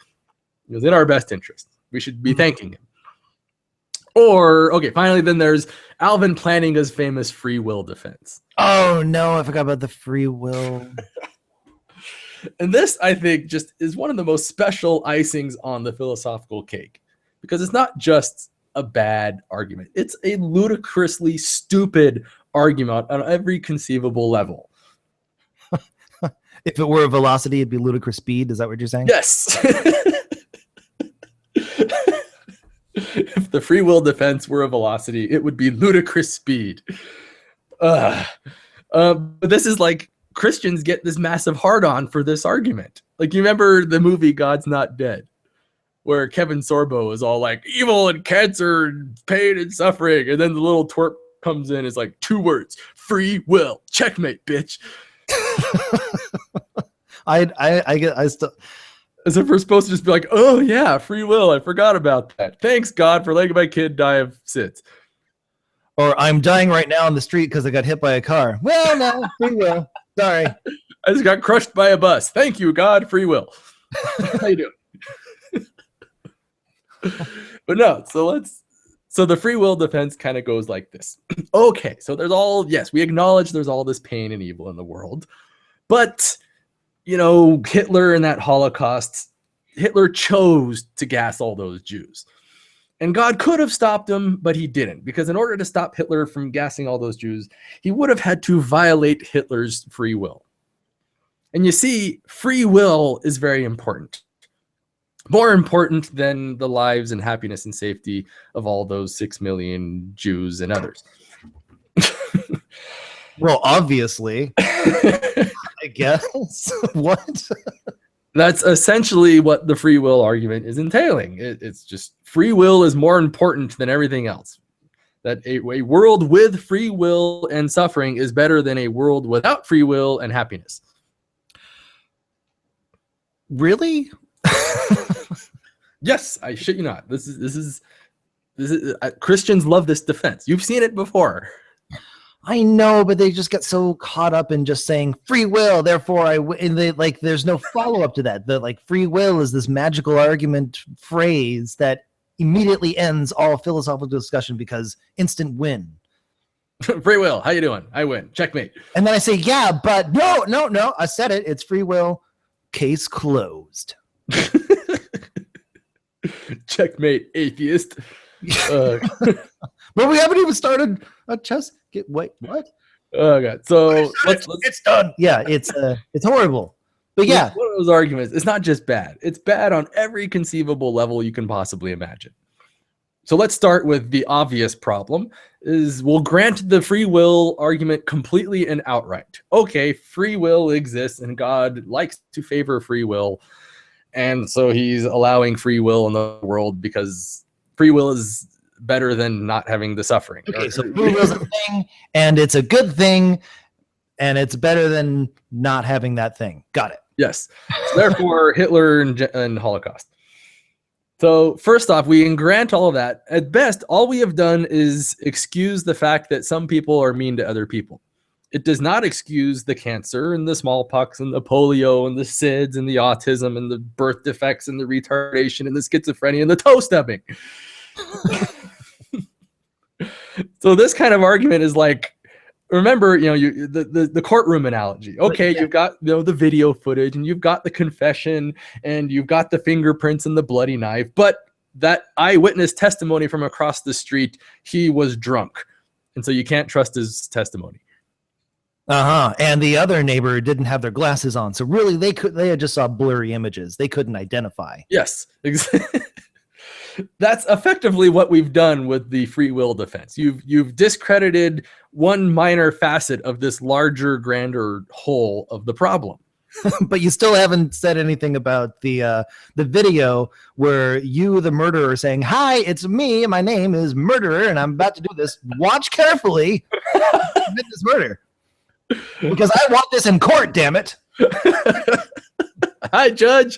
It was in our best interest. We should be thanking him. Or, okay, finally, then there's Alvin Plantinga's famous free will defense. Oh, no, I forgot about the free will. And this, I think, just is one of the most special icings on the philosophical cake. Because it's not just a bad argument. It's a ludicrously stupid argument on every conceivable level. If it were a velocity, it'd be ludicrous speed. Is that what you're saying? Yes. If the free will defense were a velocity, it would be ludicrous speed. But this is like Christians get this massive hard-on for this argument. Like, you remember the movie God's Not Dead, where Kevin Sorbo is all like, evil and cancer and pain and suffering. And then the little twerp comes in, is like 2 words, free will. Checkmate, bitch. I still... As if we're supposed to just be like, oh yeah, free will. I forgot about that. Thanks, God, for letting my kid die of SIDS. Or I'm dying right now on the street because I got hit by a car. Well, no, free will. Sorry. I just got crushed by a bus. Thank you, God, free will. How you doing? But no, so the free will defense kind of goes like this. Okay, so yes, we acknowledge there's all this pain and evil in the world, but Hitler and that Holocaust, Hitler chose to gas all those Jews. And God could have stopped him, but he didn't, because in order to stop Hitler from gassing all those Jews, he would have had to violate Hitler's free will. And you see, free will is very important. More important than the lives and happiness and safety of all those 6 million Jews and others. Well, obviously, I guess. What? That's essentially what the free will argument is entailing. It's just free will is more important than everything else. That a world with free will and suffering is better than a world without free will and happiness. Really? Yes, I shit you not. This is Christians love this defense. You've seen it before. I know, but they just get so caught up in just saying free will, therefore and they like there's no follow-up to that. The like free will is this magical argument phrase that immediately ends all philosophical discussion because instant win. Free will, how you doing? I win. Checkmate. And then I say, yeah, but no, I said it. It's free will. Case closed. Checkmate, atheist. But we haven't even started a chess. Wait, what? Oh god. So it's done. Yeah, it's horrible. But yeah, one of those arguments. It's not just bad. It's bad on every conceivable level you can possibly imagine. So let's start with the obvious problem. Is we'll grant the free will argument completely and outright. Okay, free will exists and God likes to favor free will. And so he's allowing free will in the world because free will is better than not having the suffering. Okay, so free will is a thing, and it's a good thing, and it's better than not having that thing. Got it. Yes. So therefore, Hitler and Holocaust. So first off, we can grant all of that. At best, all we have done is excuse the fact that some people are mean to other people. It does not excuse the cancer and the smallpox and the polio and the SIDS and the autism and the birth defects and the retardation and the schizophrenia and the toe stubbing. So this kind of argument is like, remember, the courtroom analogy. Okay, you've got the video footage and you've got the confession and you've got the fingerprints and the bloody knife, but that eyewitness testimony from across the street, he was drunk, and so you can't trust his testimony. And the other neighbor didn't have their glasses on, so really they just saw blurry images. They couldn't identify. Yes, exactly. That's effectively what we've done with the free will defense. You've discredited one minor facet of this larger, grander whole of the problem. But you still haven't said anything about the video where you, the murderer, saying, "Hi, it's me. My name is Murderer, and I'm about to do this. Watch carefully. Commit this murder because I want this in court. Damn it!" Hi, Judge.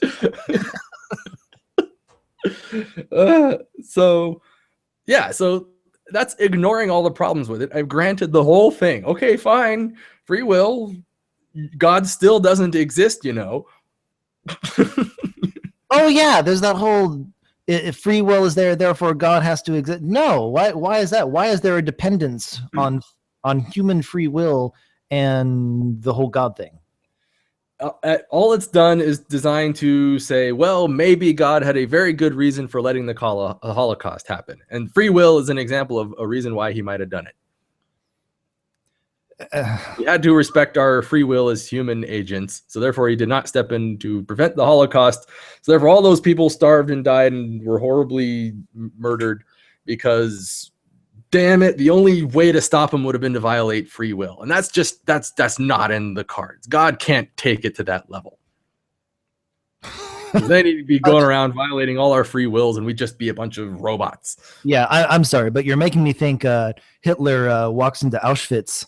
So that's ignoring all the problems with it. I've granted the whole thing. Okay, fine. Free will. God still doesn't exist, Oh yeah, there's that whole if free will is there, therefore God has to exist. No, why is that? Why is there a dependence on human free will and the whole God thing? All it's done is designed to say, well, maybe God had a very good reason for letting the Holocaust happen. And free will is an example of a reason why he might have done it. He had to respect our free will as human agents. So therefore, he did not step in to prevent the Holocaust. So therefore, all those people starved and died and were horribly murdered because, damn it, the only way to stop him would have been to violate free will. And that's not in the cards. God can't take it to that level. They need to be going around violating all our free wills and we'd just be a bunch of robots. Yeah, I'm sorry, but you're making me think Hitler walks into Auschwitz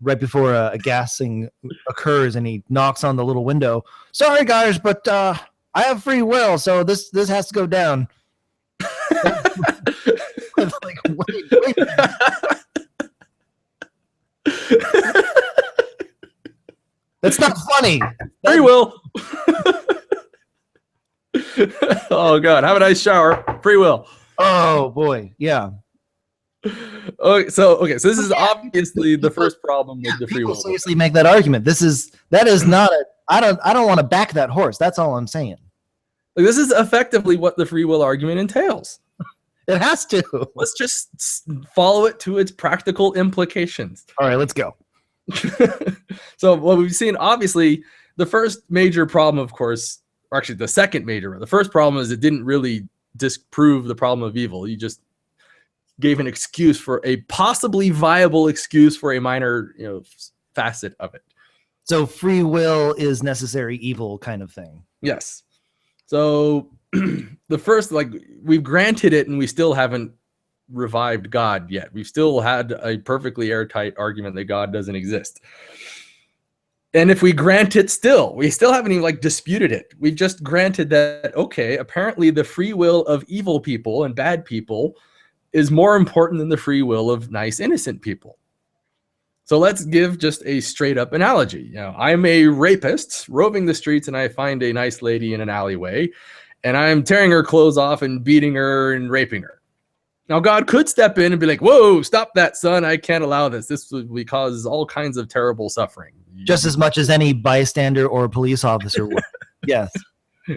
right before a gassing occurs and he knocks on the little window. "Sorry, guys, but I have free will, so this has to go down." Like, wait. That's not funny. Free will. Oh God, have a nice shower. Free will. Oh boy, yeah. Okay, so this is obviously the first problem with the free will. People seriously make that argument. That is not a. I don't want to back that horse. That's all I'm saying. This is effectively what the free will argument entails. It has to. Let's just follow it to its practical implications. All right, let's go. So what we've seen, obviously, the first major problem, of course, or actually the second major, the first problem is it didn't really disprove the problem of evil. You just gave an excuse for a possibly viable excuse for a minor, facet of it. So free will is necessary evil kind of thing. Yes. So the first, we've granted it and we still haven't revived God yet. We've still had a perfectly airtight argument that God doesn't exist. And if we grant it still, we still haven't even disputed it. We've just granted that, okay, apparently the free will of evil people and bad people is more important than the free will of nice, innocent people. So let's give just a straight up analogy. I'm a rapist roving the streets and I find a nice lady in an alleyway and I'm tearing her clothes off and beating her and raping her. Now, God could step in and be like, whoa, stop that, son. I can't allow this. This would cause all kinds of terrible suffering. Just as much as any bystander or police officer would. Yes.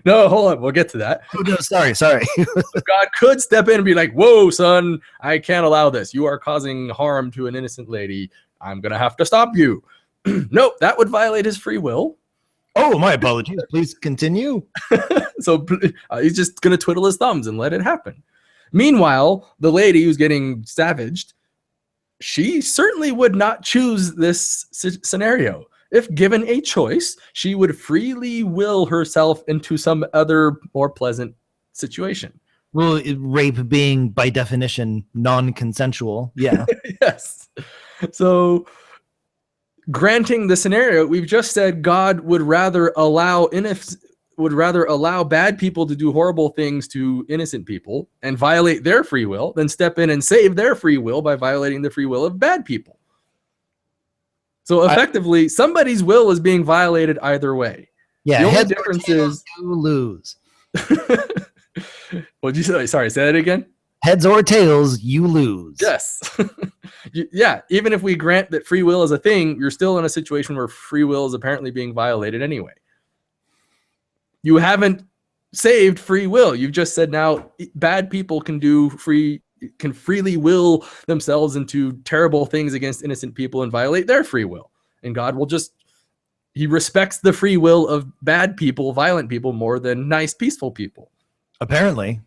No, hold on. We'll get to that. Oh, no, sorry. God could step in and be like, whoa, son, I can't allow this. You are causing harm to an innocent lady. I'm going to have to stop you. Nope, that would violate his free will. Oh, my apologies. Please continue. So he's just going to twiddle his thumbs and let it happen. Meanwhile, the lady who's getting savaged, she certainly would not choose this scenario. If given a choice, she would freely will herself into some other more pleasant situation. Well, rape being by definition non-consensual. Yeah. Yes. So granting the scenario, we've just said God would rather allow bad people to do horrible things to innocent people and violate their free will than step in and save their free will by violating the free will of bad people. So effectively, somebody's will is being violated either way. Yeah, the only heads difference or tails, is you lose. What'd you say? Sorry, say that again. Heads or tails, you lose. Yes. Yeah, even if we grant that free will is a thing, you're still in a situation where free will is apparently being violated anyway. You haven't saved free will. You've just said now bad people can freely will themselves into terrible things against innocent people and violate their free will. And God will he respects the free will of bad people, violent people, more than nice, peaceful people. Apparently.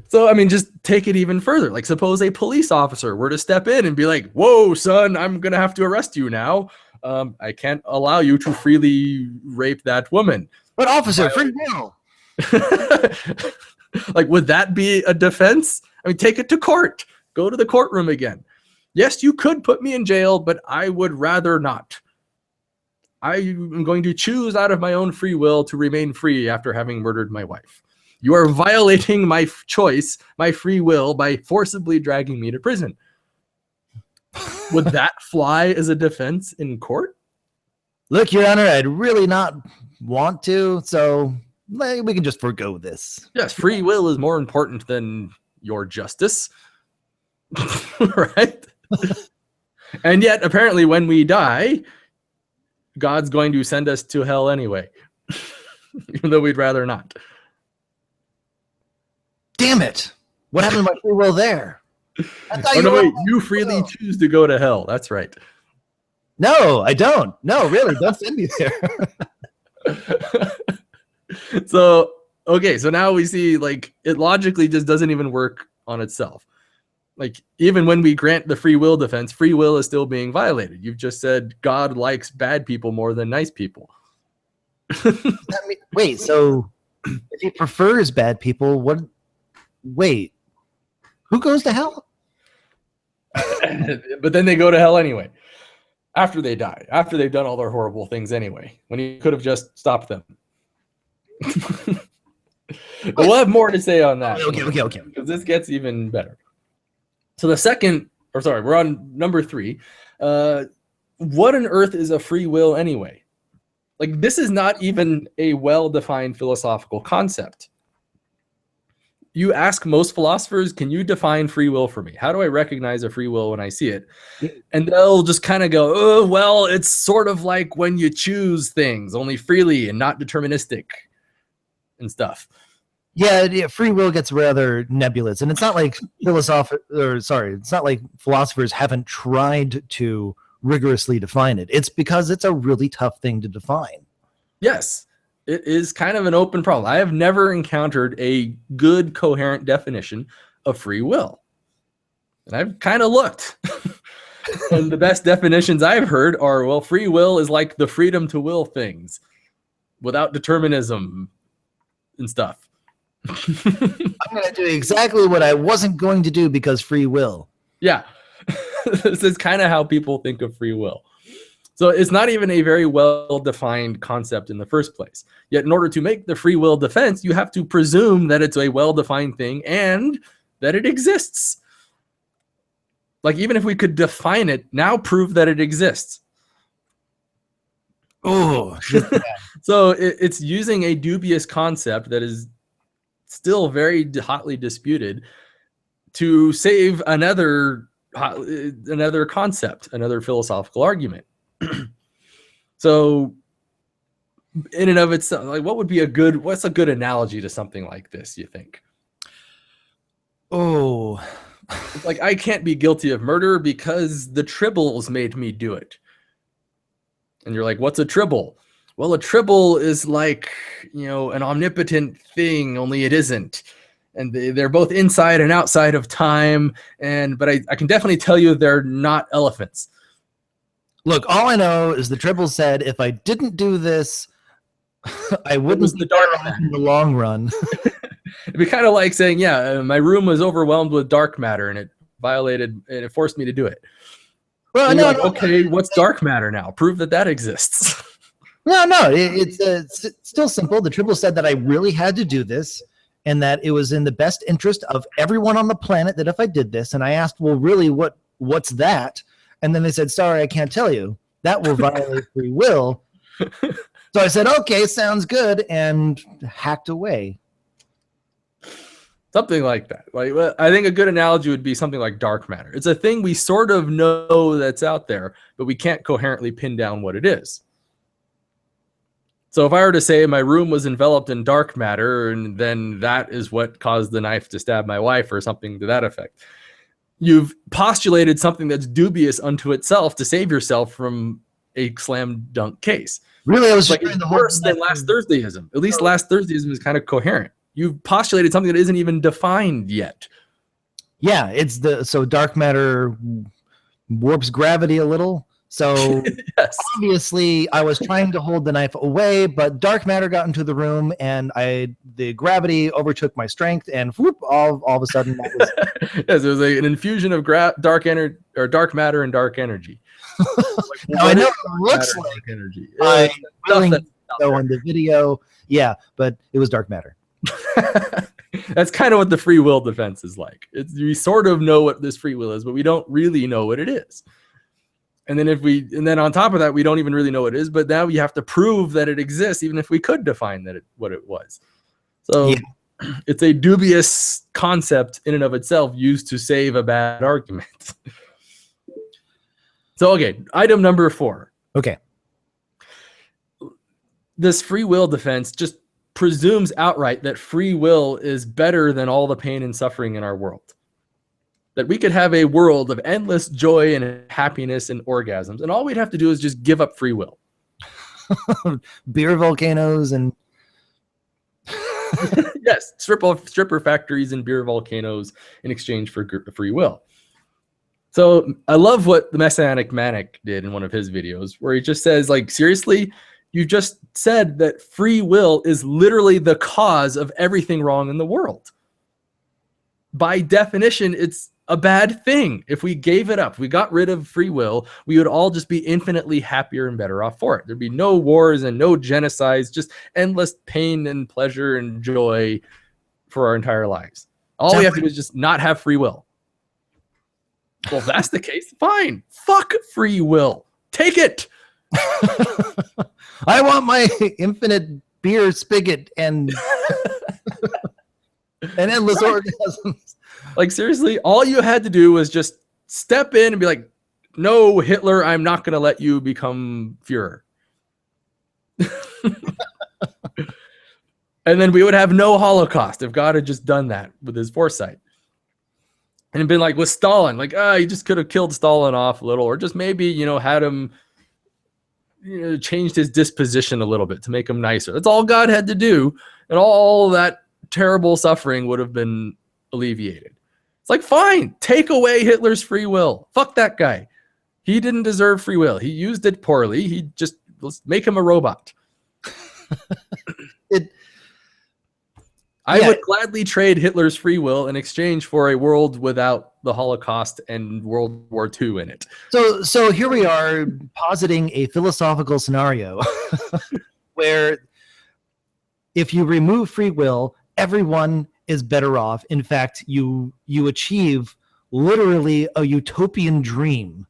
So, just take it even further. Suppose a police officer were to step in and be like, whoa, son, I'm going to have to arrest you now. I can't allow you to freely rape that woman. But officer, free will. Would that be a defense? Take it to court. Go to the courtroom again. Yes, you could put me in jail, but I would rather not. I am going to choose out of my own free will to remain free after having murdered my wife. You are violating my choice, my free will, by forcibly dragging me to prison. Would that fly as a defense in court? Look, Your Honor, I'd really not want to, so we can just forgo this. Yes, free will is more important than your justice. Right? And yet, apparently, when we die, God's going to send us to hell anyway, even though we'd rather not. Damn it. What happened to my free will there? You freely choose to go to hell. That's right. No, I don't. No, really, don't send me there. So now we see it logically just doesn't even work on itself. Even when we grant the free will defense, free will is still being violated. You've just said God likes bad people more than nice people. Wait, so if he prefers bad people, who goes to hell? But then they go to hell anyway. After they die. After they've done all their horrible things anyway. When he could have just stopped them. But we'll have more to say on that. Okay. Because this gets even better. So we're on number 3. What on earth is a free will anyway? This is not even a well-defined philosophical concept. You ask most philosophers, can you define free will for me? How do I recognize a free will when I see it? And they'll just kind of go, oh, well, it's sort of like when you choose things only freely and not deterministic and stuff. Yeah, free will gets rather nebulous, and it's not like it's not like philosophers haven't tried to rigorously define it. It's because it's a really tough thing to define. Yes, it is kind of an open problem. I have never encountered a good, coherent definition of free will. And I've kind of looked. And the best definitions I've heard are, well, free will is like the freedom to will things without determinism and stuff. I'm going to do exactly what I wasn't going to do because free will. Yeah. This is kind of how people think of free will. So it's not even a very well-defined concept in the first place. Yet in order to make the free will defense, you have to presume that it's a well-defined thing and that it exists. Like, even if we could define it, now prove that it exists. Oh, so it's using a dubious concept that is still very hotly disputed to save another concept, another philosophical argument. So in and of itself, like, what's a good analogy to something like this, you think? Oh, Like, I can't be guilty of murder because the tribbles made me do it. And you're like, what's a tribble? Well, a tribble is like, an omnipotent thing, only it isn't. And they're both inside and outside of time. But I can definitely tell you they're not elephants. Look, all I know is the tribble said if I didn't do this, I wouldn't be dark better off in the long run. It'd be kind of like saying, my room was overwhelmed with dark matter and it forced me to do it. Well, no, okay, what's dark matter now? Prove that exists. No, it's still simple. The tribble said that I really had to do this and that it was in the best interest of everyone on the planet that if I did this, and I asked, well, really, what's that? And then they said, sorry, I can't tell you. That will violate free will. So I said, okay, sounds good, and hacked away. Something like that. Like, I think a good analogy would be something like dark matter. It's a thing we sort of know that's out there, but we can't coherently pin down what it is. So if I were to say my room was enveloped in dark matter, and then that is what caused the knife to stab my wife or something to that effect, you've postulated something that's dubious unto itself to save yourself from a slam dunk case. Really, I was like, it's worse than last Thursdayism. At least last Thursdayism is kind of coherent. You've postulated something that isn't even defined yet. Yeah, so dark matter warps gravity a little. So yes. Obviously, I was trying to hold the knife away, but dark matter got into the room, and the gravity overtook my strength, and whoop! All of a sudden, that was yes, it was an infusion of dark energy or dark matter and dark energy. Now, I know it looks like energy. I'm willing to go on the video, yeah, but it was dark matter. That's kind of what the free will defense is like. We sort of know what this free will is, but we don't really know what it is. And then on top of that, we don't even really know what it is, but now you have to prove that it exists, even if we could define what it was. So It's a dubious concept in and of itself used to save a bad argument. So, okay, item number 4. Okay. This free will defense just presumes outright that free will is better than all the pain and suffering in our world. That we could have a world of endless joy and happiness and orgasms, and all we'd have to do is just give up free will. Beer volcanoes and yes, stripper factories and beer volcanoes in exchange for free will. So I love what the Messianic Manic did in one of his videos, where he just says, like, seriously, you just said that free will is literally the cause of everything wrong in the world. By definition, it's a bad thing. If we gave it up, if we got rid of free will, we would all just be infinitely happier and better off for it. There'd be no wars and no genocides, just endless pain and pleasure and joy for our entire lives. All we have to do is just not have free will. Well, if that's the case, fine. Fuck free will. Take it. I want my infinite beer spigot and endless orgasms. Like, seriously, all you had to do was just step in and be like, no, Hitler, I'm not going to let you become Führer. And then we would have no Holocaust if God had just done that with his foresight. And been like with Stalin, like, you just could have killed Stalin off a little, or just maybe, had him, changed his disposition a little bit to make him nicer. That's all God had to do. And all that terrible suffering would have been alleviated. It's like, fine, take away Hitler's free will. Fuck that guy. He didn't deserve free will. He used it poorly. Let's make him a robot. I would gladly trade Hitler's free will in exchange for a world without the Holocaust and World War II in it. So here we are positing a philosophical scenario where if you remove free will, everyone is better off. In fact, you achieve literally a utopian dream.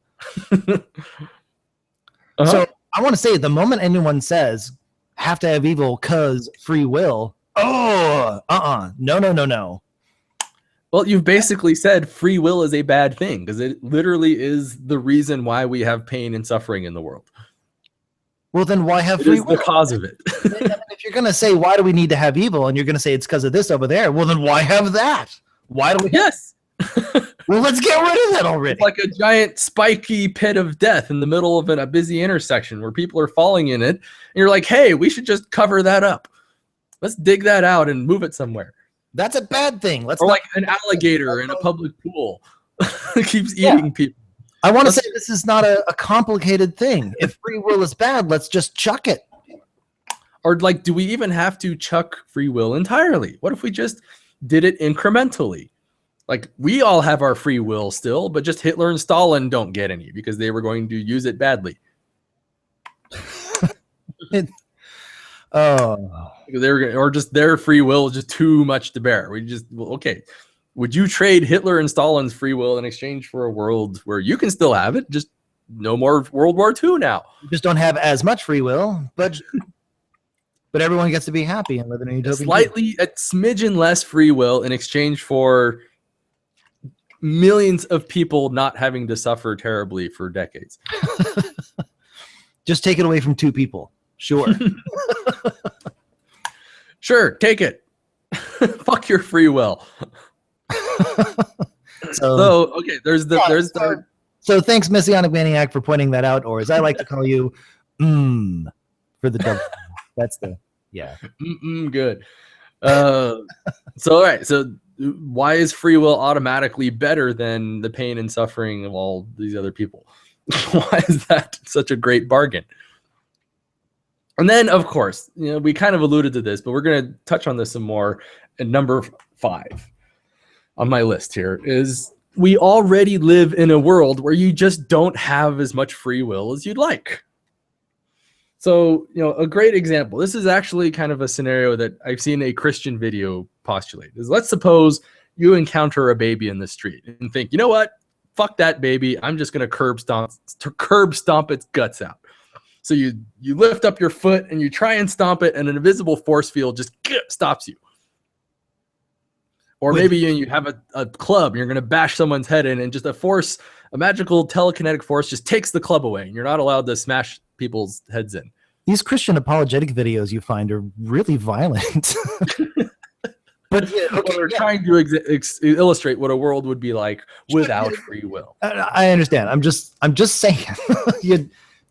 So I want to say, the moment anyone says have to have evil because free will, no. Well, you've basically said free will is a bad thing because it literally is the reason why we have pain and suffering in the world. Well, then why have free will? The cause of it. If you're going to say, why do we need to have evil? And you're going to say it's because of this over there. Well, then why have that? Why do we? Yes. Well, let's get rid of that already. It's like a giant spiky pit of death in the middle of a busy intersection where people are falling in it. And you're like, hey, we should just cover that up. Let's dig that out and move it somewhere. That's a bad thing. Like an alligator in a public pool keeps eating people. I want to say this is not a complicated thing. If free will is bad, let's just chuck it. Or like, do we even have to chuck free will entirely? What if we just did it incrementally? Like, we all have our free will still, but just Hitler and Stalin don't get any because they were going to use it badly. Or just their free will is just too much to bear. Okay. Would you trade Hitler and Stalin's free will in exchange for a world where you can still have it? Just no more World War II now. You just don't have as much free will, but everyone gets to be happy and live in a utopian a smidgen less free will in exchange for millions of people not having to suffer terribly for decades. Just take it away from two people. Sure. Sure, take it. Fuck your free will. So thanks, Messianic Maniac, for pointing that out, or as I like to call you, for the double. That's good. All right. So why is free will automatically better than the pain and suffering of all these other people? Why is that such a great bargain? And then, of course, we kind of alluded to this, but we're going to touch on this some more. And number 5 on my list here is we already live in a world where you just don't have as much free will as you'd like. So, a great example, this is actually kind of a scenario that I've seen a Christian video postulate, is let's suppose you encounter a baby in the street and think, you know what? Fuck that baby. I'm just going to curb stomp its guts out. So you lift up your foot and you try and stomp it, and an invisible force field just stops you. Or maybe you have a club and you're going to bash someone's head in, and just a magical telekinetic force just takes the club away, and you're not allowed to smash people's heads in. These Christian apologetic videos you find are really violent. But we're trying to illustrate what a world would be like without free will. I understand. I'm just saying.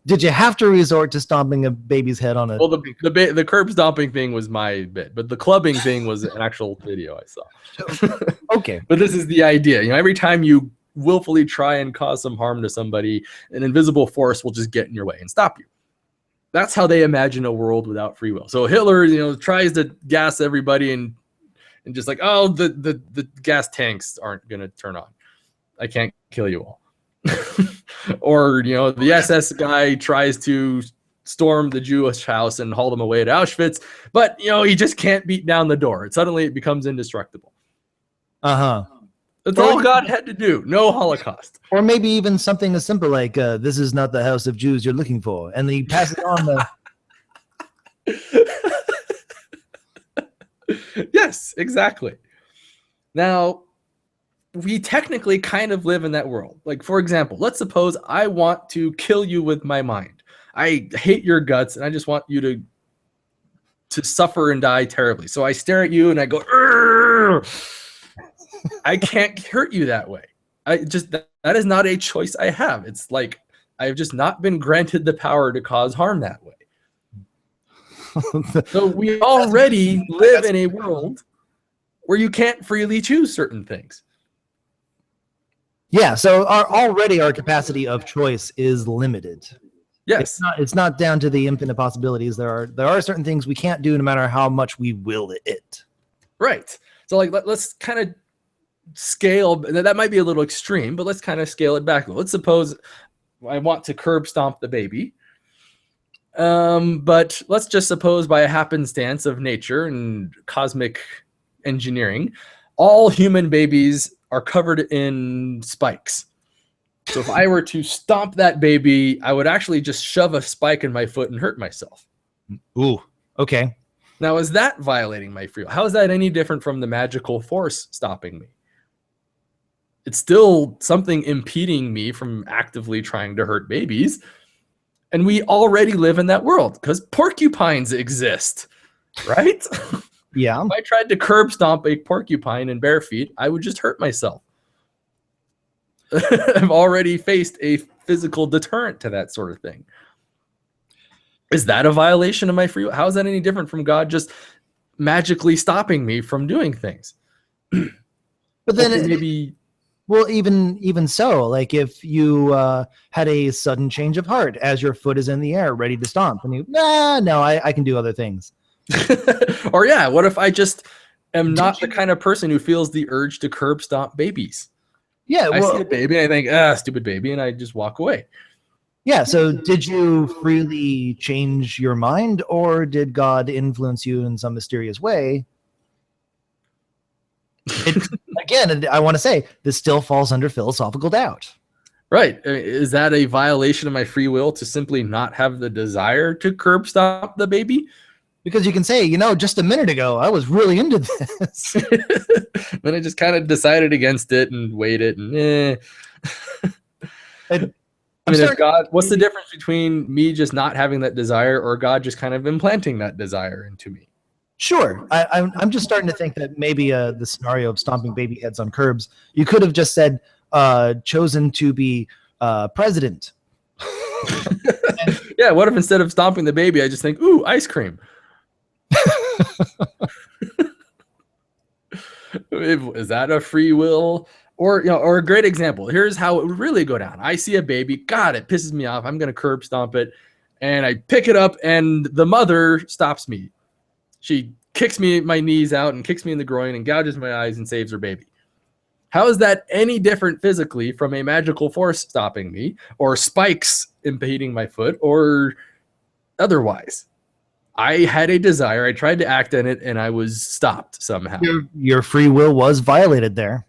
Did you have to resort to stomping a baby's head on it? Well, the curb stomping thing was my bit, but the clubbing thing was an actual video I saw. Okay. But this is the idea. Every time you willfully try and cause some harm to somebody, an invisible force will just get in your way and stop you. That's how they imagine a world without free will. So Hitler, tries to gas everybody and just like, oh, the gas tanks aren't going to turn on. I can't kill you all. Or, the SS guy tries to storm the Jewish house and haul them away to Auschwitz, but, he just can't beat down the door. Suddenly it becomes indestructible. That's all God had to do. No Holocaust. Or maybe even something as simple like, this is not the house of Jews you're looking for. And then he passes on the... Yes, exactly. Now, we technically kind of live in that world. Like, for example, let's suppose I want to kill you with my mind. I hate your guts, and I just want you to suffer and die terribly. So I stare at you and I go, "Urgh!" I can't hurt you that way. That is not a choice I have. It's like I've just not been granted the power to cause harm that way. So we already live in a world where you can't freely choose certain things. Yeah, so our capacity of choice is limited. Yes. It's not down to the infinite possibilities. There are certain things we can't do no matter how much we will it. Right. So like let's kind of scale. That might be a little extreme, but let's kind of scale it back. Let's suppose I want to curb stomp the baby. But let's just suppose by a happenstance of nature and cosmic engineering, all human babies are covered in spikes. So if I were to stomp that baby, I would actually just shove a spike in my foot and hurt myself. Ooh, okay. Now, is that violating my free will? How is that any different from the magical force stopping me? It's still something impeding me from actively trying to hurt babies. And we already live in that world because porcupines exist, right? Yeah. If I tried to curb stomp a porcupine in bare feet, I would just hurt myself. I've already faced a physical deterrent to that sort of thing. Is that a violation of my free will? How is that any different from God just magically stopping me from doing things? But then maybe... Well, even so, like if you had a sudden change of heart as your foot is in the air, ready to stomp, and I can do other things. Or yeah, what if I just am not the kind of person who feels the urge to curb stomp babies? Yeah, I see a baby and I think, stupid baby, and I just walk away. Yeah, so did you freely change your mind, or did God influence you in some mysterious way? Again, I want to say this still falls under philosophical doubt. Right. Is that a violation of my free will to simply not have the desire to curb stomp the baby? Because you can say, just a minute ago, I was really into this. Then I just kind of decided against it and waited. And if God, what's the difference between me just not having that desire or God just kind of implanting that desire into me? Sure. I'm just starting to think that maybe the scenario of stomping baby heads on curbs, you could have just said, chosen to be president. Yeah, what if instead of stomping the baby, I just think, ooh, ice cream? Is that a free will? Or a great example. Here's how it would really go down. I see a baby. God, it pisses me off. I'm going to curb stomp it. And I pick it up and the mother stops me. She kicks me my knees out and kicks me in the groin and gouges my eyes and saves her baby. How is that any different physically from a magical force stopping me or spikes impeding my foot or otherwise? I had a desire. I tried to act on it and I was stopped somehow. Your free will was violated there.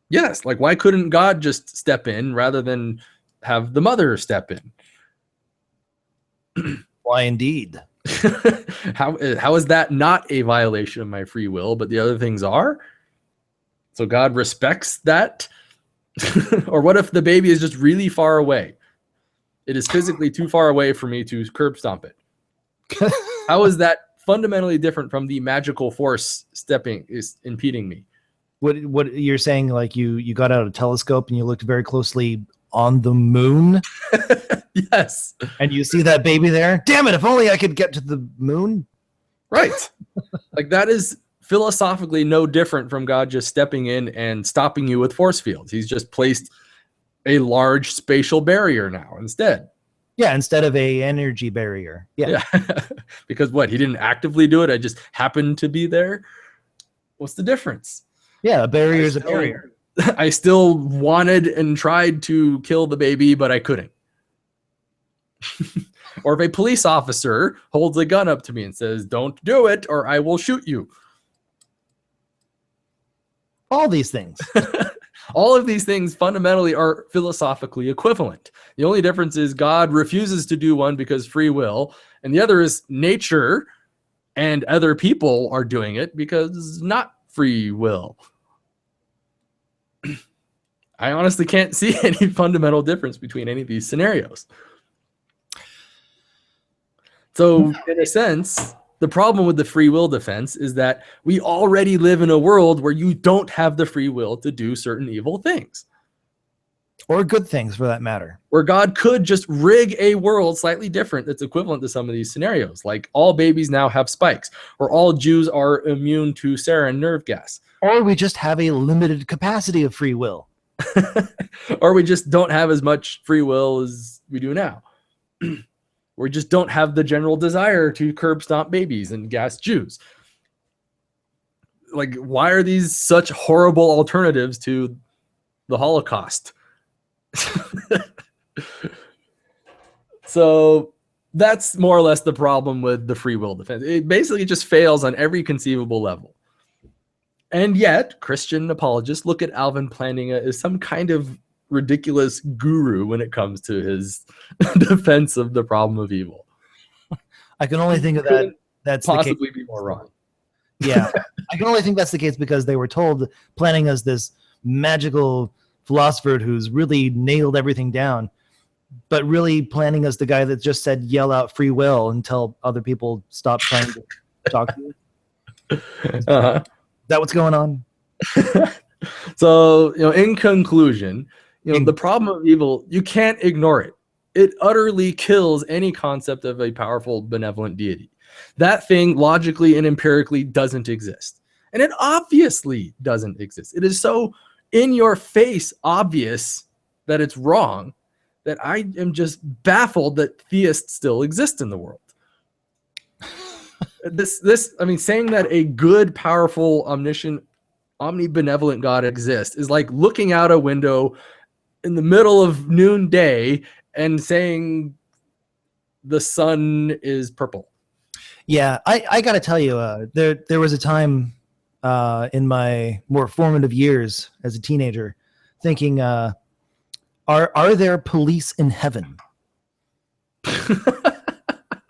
Yes. Like, why couldn't God just step in rather than have the mother step in? Why, indeed. How is that not a violation of my free will, but the other things are? So God respects that? Or what if the baby is just really far away? It is physically too far away for me to curb stomp it. How is that fundamentally different from the magical force impeding me? What you're saying, like you got out a telescope and you looked very closely on the moon? Yes. And you see that baby there? Damn it, if only I could get to the moon. Right. Like, that is philosophically no different from God just stepping in and stopping you with force fields. He's just placed a large spatial barrier now instead. Yeah, instead of a energy barrier. Yeah. Because what? He didn't actively do it. I just happened to be there. What's the difference? Yeah, a barrier is a barrier. I still wanted and tried to kill the baby, but I couldn't. Or if a police officer holds a gun up to me and says, "Don't do it or I will shoot you." All these things. All of these things fundamentally are philosophically equivalent. The only difference is God refuses to do one because free will, and the other is nature and other people are doing it because not free will. I honestly can't see any fundamental difference between any of these scenarios. So in a sense, The problem with the free will defense is that we already live in a world where you don't have the free will to do certain evil things. Or good things for that matter. Where God could just rig a world slightly different that's equivalent to some of these scenarios, like all babies now have spikes, or all Jews are immune to sarin nerve gas. Or we just have a limited capacity of free will. Or we just don't have as much free will as we do now. We just don't have the general desire to curb stomp babies and gas Jews. Like, why are these such horrible alternatives to the Holocaust? So that's more or less the problem with the free will defense. It basically just fails on every conceivable level. And yet, Christian apologists look at Alvin Plantinga as some kind of ridiculous guru when it comes to his defense of the problem of evil. I can only think of that. That's possibly be more wrong. Yeah, I can only think that's the case because they were told Plantinga's this magical philosopher who's really nailed everything down, but really Plantinga's the guy that just said yell out free will until other people stop trying to talk to you. Uh-huh. Is that what's going on? So, in conclusion, the problem of evil, you can't ignore it. It utterly kills any concept of a powerful, benevolent deity. That thing logically and empirically doesn't exist. And it obviously doesn't exist. It is so in your face obvious that it's wrong that I am just baffled that theists still exist in the world. Saying that a good, powerful, omniscient, omnibenevolent God exists is like looking out a window in the middle of noonday and saying the sun is purple. Yeah, I got to tell you, there was a time in my more formative years as a teenager thinking, are there police in heaven?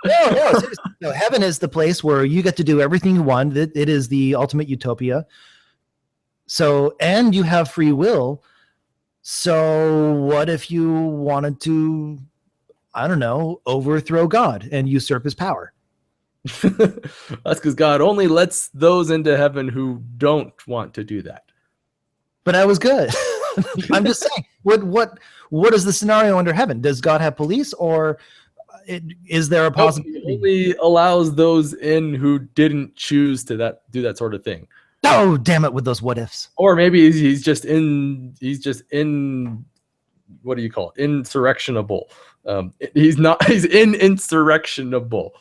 No, seriously. No, heaven is the place where you get to do everything you want. It is the ultimate utopia. So, and you have free will. So what if you wanted to, I don't know, overthrow God and usurp his power? That's because God only lets those into heaven who don't want to do that. But I was good. I'm just saying, what is the scenario under heaven? Does God have police, or is there a possibility? He only allows those in who didn't choose to do that sort of thing. Oh, damn it with those what ifs. Or maybe he's just in what do you call it? Insurrectionable. He's insurrectionable.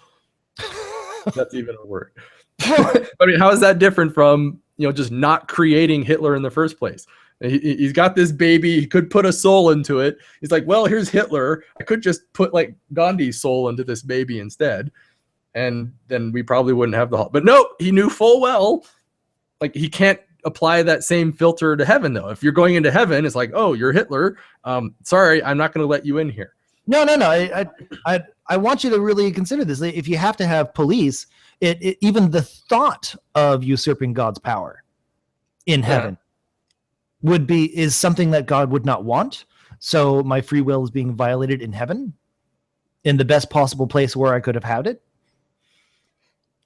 That's even a word. I mean, how is that different from, just not creating Hitler in the first place? He's got this baby. He could put a soul into it. He's like, well, here's Hitler. I could just put like Gandhi's soul into this baby instead. And then we probably wouldn't have the... But no, he knew full well, like, he can't apply that same filter to heaven, though. If you're going into heaven, it's like, oh, you're Hitler. Sorry, I'm not going to let you in here. No. I want you to really consider this. If you have to have police, even the thought of usurping God's power in heaven is something that God would not want. So my free will is being violated in heaven, in the best possible place where I could have had it.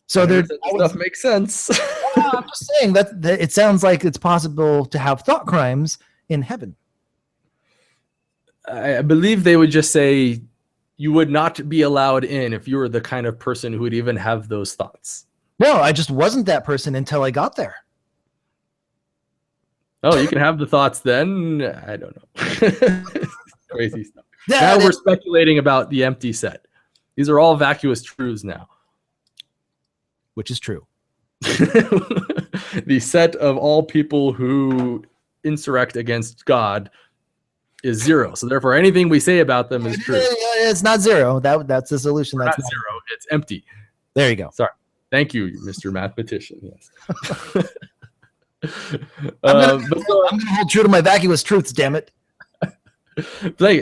So stuff makes sense. I'm just saying that it sounds like it's possible to have thought crimes in heaven. I believe they would just say you would not be allowed in if you were the kind of person who would even have those thoughts. No, I just wasn't that person until I got there. Oh, you can have the thoughts then? I don't know. Crazy stuff. Now we're speculating about the empty set. These are all vacuous truths now. Which is true. The set of all people who insurrect against God is zero. So therefore, anything we say about them is true. It's not zero. That's the solution. That's not zero. It's empty. There you go. Sorry. Thank you, Mr. Mathematician. Yes. I'm going to hold true to my vacuous truths, damn it.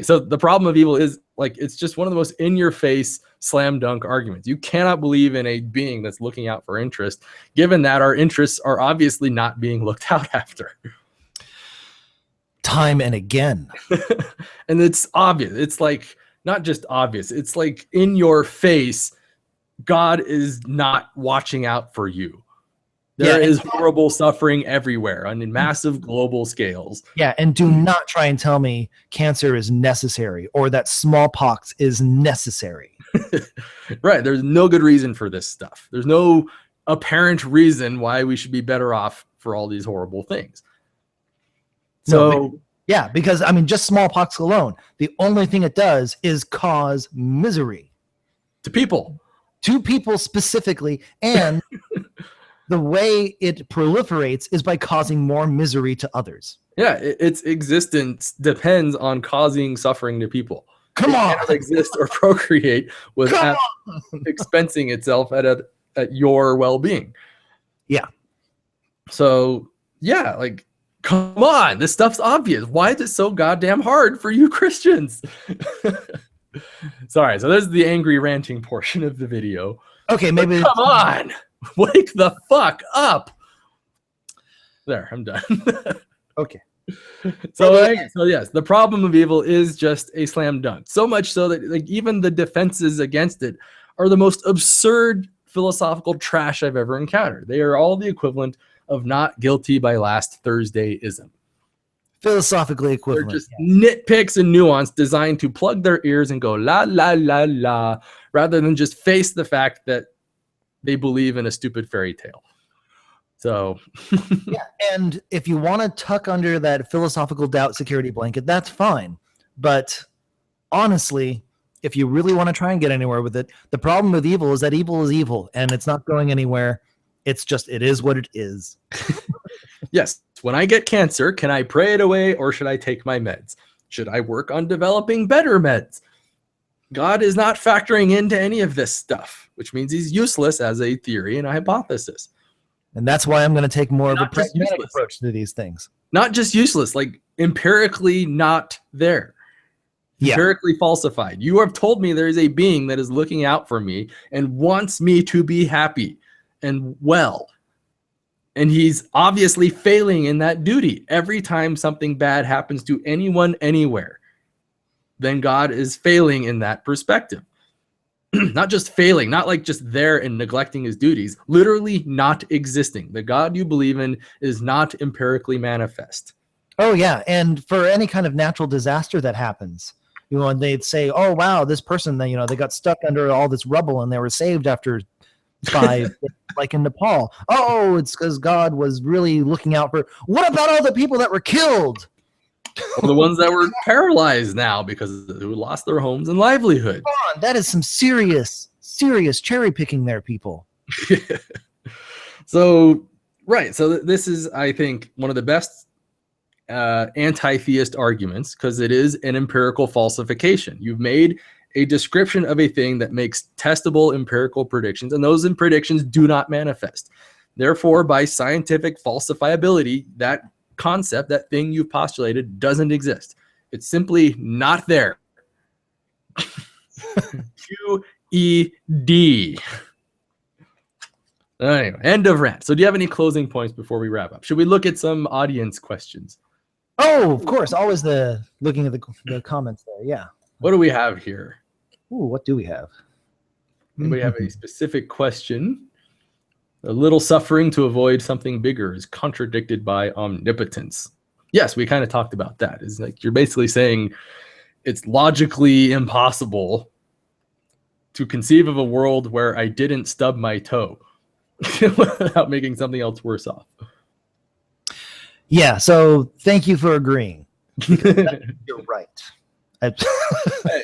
So the problem of evil is, like, it's just one of the most in-your-face slam dunk arguments. You cannot believe in a being that's looking out for interest, given that our interests are obviously not being looked out after. Time and again. And it's obvious. It's like not just obvious. It's like in your face God is not watching out for you. There is horrible suffering everywhere on massive global scales. Yeah, and do not try and tell me cancer is necessary or that smallpox is necessary. Right. There's no good reason for this stuff. There's no apparent reason why we should be better off for all these horrible things. So, yeah, because I mean, just smallpox alone, the only thing it does is cause misery to people specifically, and the way it proliferates is by causing more misery to others. Yeah, its existence depends on causing suffering to people. Come on, it cannot exist or procreate without expensing itself at your well-being. Yeah. So yeah, like, come on, this stuff's obvious. Why is it so goddamn hard for you Christians? Sorry, so this is the angry ranting portion of the video. Okay, maybe come on, wake the fuck up. There, I'm done. Okay. So yes, the problem of evil is just a slam dunk. So much so that like even the defenses against it are the most absurd philosophical trash I've ever encountered. They are all the equivalent of not guilty by last Thursday-ism. Philosophically equivalent. They're just nitpicks and nuance designed to plug their ears and go la la la la, rather than just face the fact that they believe in a stupid fairy tale. So yeah, and if you want to tuck under that philosophical doubt security blanket, that's fine. But honestly, if you really want to try and get anywhere with it, the problem with evil is that evil is evil and it's not going anywhere. It's just, it is what it is. Yes. When I get cancer, can I pray it away or should I take my meds? Should I work on developing better meds? God is not factoring into any of this stuff, which means he's useless as a theory and a hypothesis. And that's why I'm going to take more Not of a pragmatic approach to these things. Not just useless, like empirically not there. Yeah. Empirically falsified. You have told me there is a being that is looking out for me and wants me to be happy and well. And he's obviously failing in that duty. Every time something bad happens to anyone anywhere, then God is failing in that perspective. Not just failing, not like just there and neglecting his duties, literally not existing. The God you believe in is not empirically manifest. Oh, yeah. And for any kind of natural disaster that happens, you know, and they'd say, oh, wow, this person, they got stuck under all this rubble and they were saved after 5, like in Nepal. Oh, it's because God was really looking out for. What about all the people that were killed? Or the ones that were paralyzed now because who lost their homes and livelihoods. Come on, that is some serious cherry picking there, people. So, right. So this is, I think, one of the best anti-theist arguments because it is an empirical falsification. You've made a description of a thing that makes testable empirical predictions, and those predictions do not manifest. Therefore, by scientific falsifiability, that concept, that thing you've postulated, doesn't exist. It's simply not there. QED. Anyway, end of rant. So do you have any closing points before we wrap up? Should we look at some audience questions? Oh, of course. Always looking at the comments there. Yeah. What do we have here? Ooh, what do we have? Anybody have a specific question? A little suffering to avoid something bigger is contradicted by omnipotence. Yes, we kind of talked about that. It's like you're basically saying it's logically impossible to conceive of a world where I didn't stub my toe without making something else worse off. Yeah, so thank you for agreeing. You're right. Hey,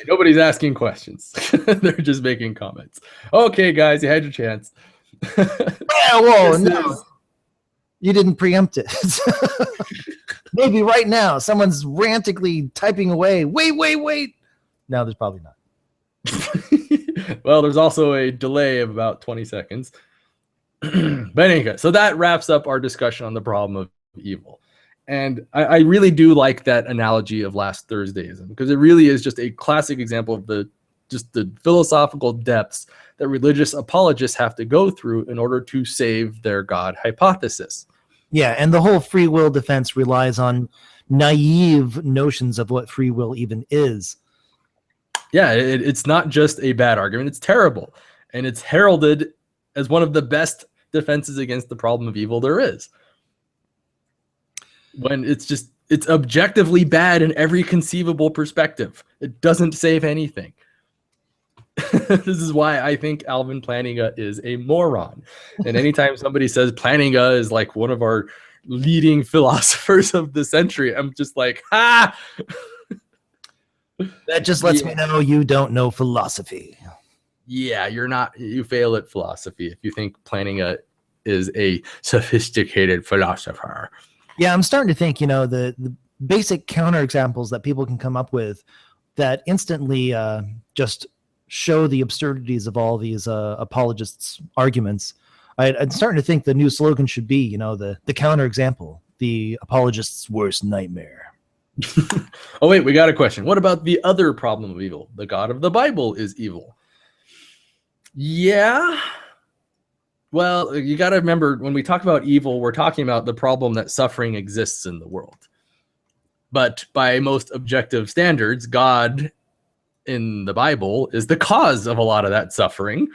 nobody's asking questions. They're just making comments. Okay, guys, you had your chance. Yeah, whoa, no. You didn't preempt it. Maybe right now someone's frantically typing away. Wait. No, there's probably not. Well, there's also a delay of about 20 seconds. But anyway, so that wraps up our discussion on the problem of evil. And I really do like that analogy of last Thursdayism because it really is just a classic example of the philosophical depths that religious apologists have to go through in order to save their God hypothesis. Yeah, and the whole free will defense relies on naive notions of what free will even is. Yeah, it's not just a bad argument, it's terrible. and it's heralded as one of the best defenses against the problem of evil there is. When it's objectively bad in every conceivable perspective. It doesn't save anything. This is why I think Alvin Plantinga is a moron. And anytime somebody says Plantinga is like one of our leading philosophers of the century, I'm just like, ha! That just lets me know you don't know philosophy. Yeah, you fail at philosophy if you think Plantinga is a sophisticated philosopher. Yeah, I'm starting to think, the basic counterexamples that people can come up with that instantly just show the absurdities of all these apologists' arguments. I'm starting to think the new slogan should be, the counterexample, the apologist's worst nightmare. Oh, wait, we got a question. What about the other problem of evil? The God of the Bible is evil. Yeah. Well, you got to remember, when we talk about evil, we're talking about the problem that suffering exists in the world. But by most objective standards, God in the Bible is the cause of a lot of that suffering.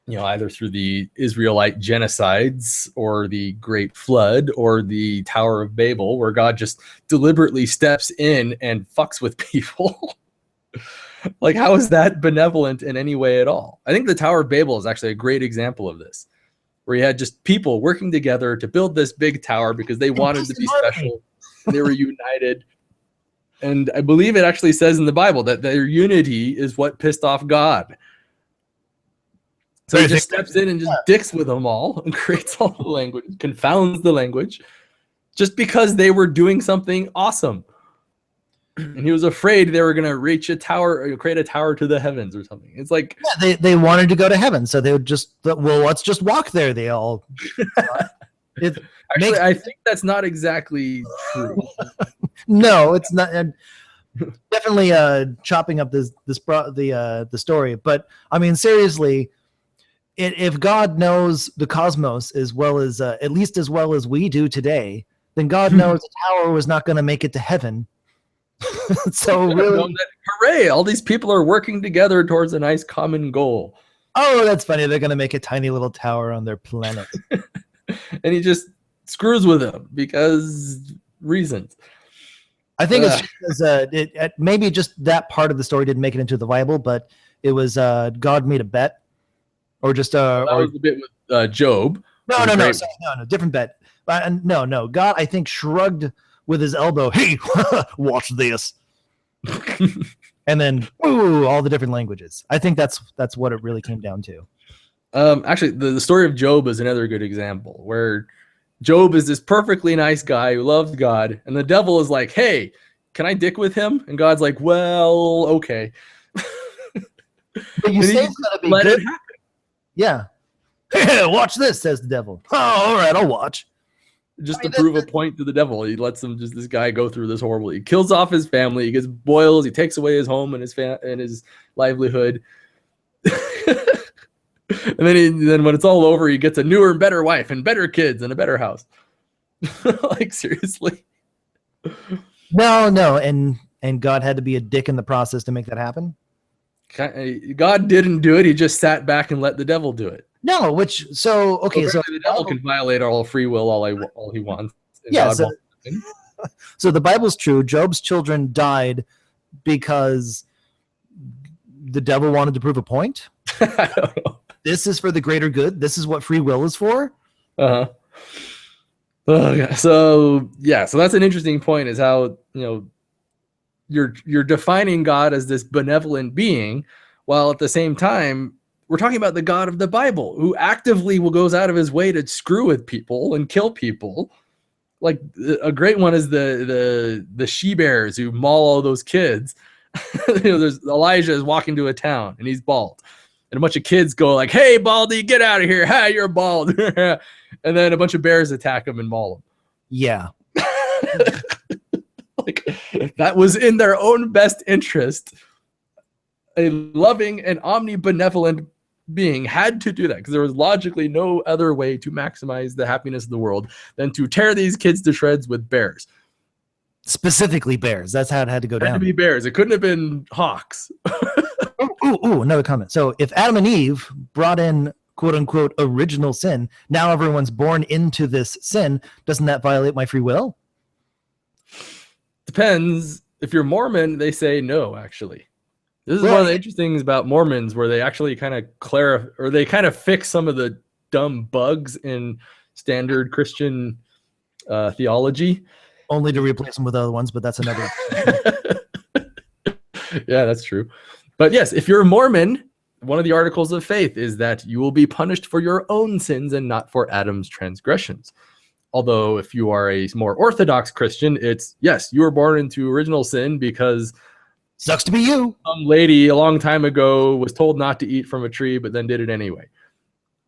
Either through the Israelite genocides or the Great Flood or the Tower of Babel, where God just deliberately steps in and fucks with people. Like, how is that benevolent in any way at all? I think the Tower of Babel is actually a great example of this, where you had just people working together to build this big tower because they wanted to be special. They were united. And I believe it actually says in the Bible that their unity is what pissed off God. So he just steps in and just dicks with them all and creates all the language, confounds the language, just because they were doing something awesome. And he was afraid they were going to reach a tower, or create a tower to the heavens or something. It's like, yeah, they wanted to go to heaven, so they would just, well, let's just walk there. They all. Actually, I think that's not exactly true. No, it's not. Definitely chopping up the story, but I mean, seriously, if God knows the cosmos as well as at least as well as we do today, then God knows the tower was not going to make it to heaven. So really, hooray! All these people are working together towards a nice common goal. Oh, that's funny. They're going to make a tiny little tower on their planet. And he just screws with them because reasons. I think it's because maybe just that part of the story didn't make it into the Bible, but it was God made a bet, or just that was a bit with Job. No, different bet. No. God, I think, shrugged with his elbow. Hey, watch this, and then all the different languages. I think that's what it really came down to. Actually, the story of Job is another good example where Job is this perfectly nice guy who loves God, and the devil is like, hey, can I dick with him? And God's like, well, okay. But you say it's gonna be let good. It happen. Yeah. Watch this, says the devil. Oh, all right, I'll watch. Just to prove a point to the devil, he lets this guy go through this horrible. He kills off his family. He gets boils. He takes away his home and his livelihood. And then when it's all over, he gets a newer and better wife and better kids and a better house. Like, seriously. No, and God had to be a dick in the process to make that happen. God didn't do it. He just sat back and let the devil do it. No, so the devil can violate all free will all he wants. Yeah. So the Bible's true. Job's children died because the devil wanted to prove a point. I don't know. This is for the greater good. This is what free will is for. Oh, yeah. So that's an interesting point, is how, you're defining God as this benevolent being, while at the same time we're talking about the God of the Bible, who actively goes out of his way to screw with people and kill people. Like, a great one is the she-bears who maul all those kids. There's Elijah is walking to a town and he's bald. And a bunch of kids go like, hey, Baldy, get out of here. Ha, you're bald. And then a bunch of bears attack him and maul him. Yeah. Like, that was in their own best interest. A loving and omnibenevolent being had to do that because there was logically no other way to maximize the happiness of the world than to tear these kids to shreds with bears. Specifically bears. That's how it had to go down. It had to be bears. It couldn't have been hawks. Another comment. So if Adam and Eve brought in quote unquote original sin, now everyone's born into this sin. Doesn't that violate my free will? Depends. If you're Mormon, they say no, actually. This is one of the interesting things about Mormons, where they actually kind of clarify, or they kind of fix some of the dumb bugs in standard Christian theology. Only to replace them with other ones, but that's another. Yeah, that's true. But yes, if you're a Mormon, one of the articles of faith is that you will be punished for your own sins and not for Adam's transgressions. Although if you are a more Orthodox Christian, it's, yes, you were born into original sin because sucks to be you. Some lady a long time ago was told not to eat from a tree, but then did it anyway.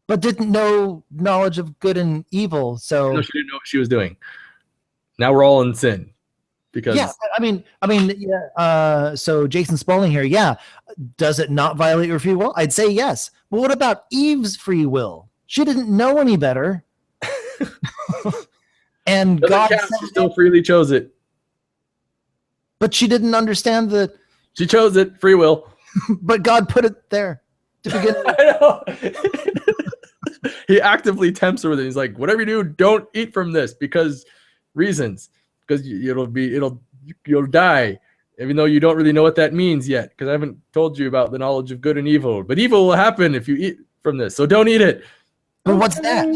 But didn't know knowledge of good and evil, so no, she didn't know what she was doing. Now we're all in sin. Because yeah, so Jason Spaulding here, yeah. Does it not violate your free will? I'd say yes. But what about Eve's free will? She didn't know any better. And God still freely chose it. But she didn't understand that she chose it, free will. But God put it there to begin with. I know. He actively tempts her with it. He's like, whatever you do, don't eat from this because reasons. Because you'll die, even though you don't really know what that means yet. Because I haven't told you about the knowledge of good and evil. But evil will happen if you eat from this. So don't eat it. But what's that?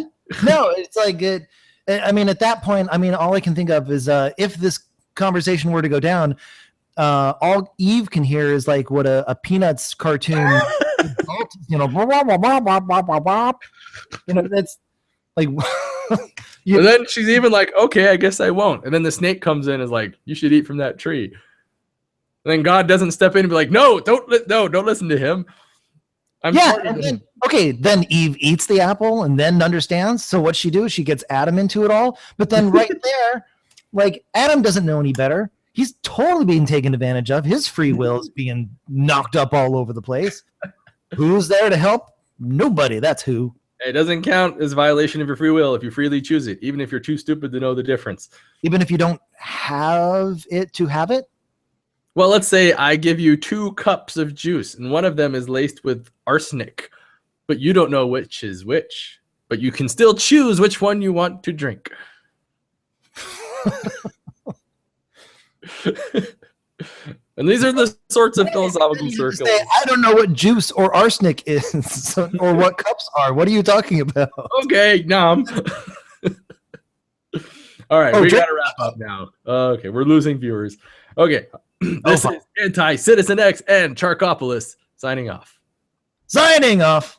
No, it's like it. I mean, at that point, I mean, all I can think of is if this conversation were to go down, all Eve can hear is like what a Peanuts cartoon, that's like. And then she's even like, okay, I guess I won't. And then the snake comes in and is like, you should eat from that tree. And then God doesn't step in and be like, no, don't listen to him. Then Eve eats the apple and then understands. So what's she do? She gets Adam into it all. But then right there, like Adam doesn't know any better. He's totally being taken advantage of. His free will is being knocked up all over the place. Who's there to help? Nobody. That's who. It doesn't count as a violation of your free will if you freely choose it, even if you're too stupid to know the difference. Even if you don't have it to have it? Well, let's say I give you 2 cups of juice, and one of them is laced with arsenic, but you don't know which is which. But you can still choose which one you want to drink. And these are the sorts of philosophical circles. I don't know what juice or arsenic is, or what cups are. What are you talking about? Okay, nom. All right, we got to wrap up now. Okay, we're losing viewers. Okay, this is Anti-Citizen X and Charkopoulos signing off. Signing off.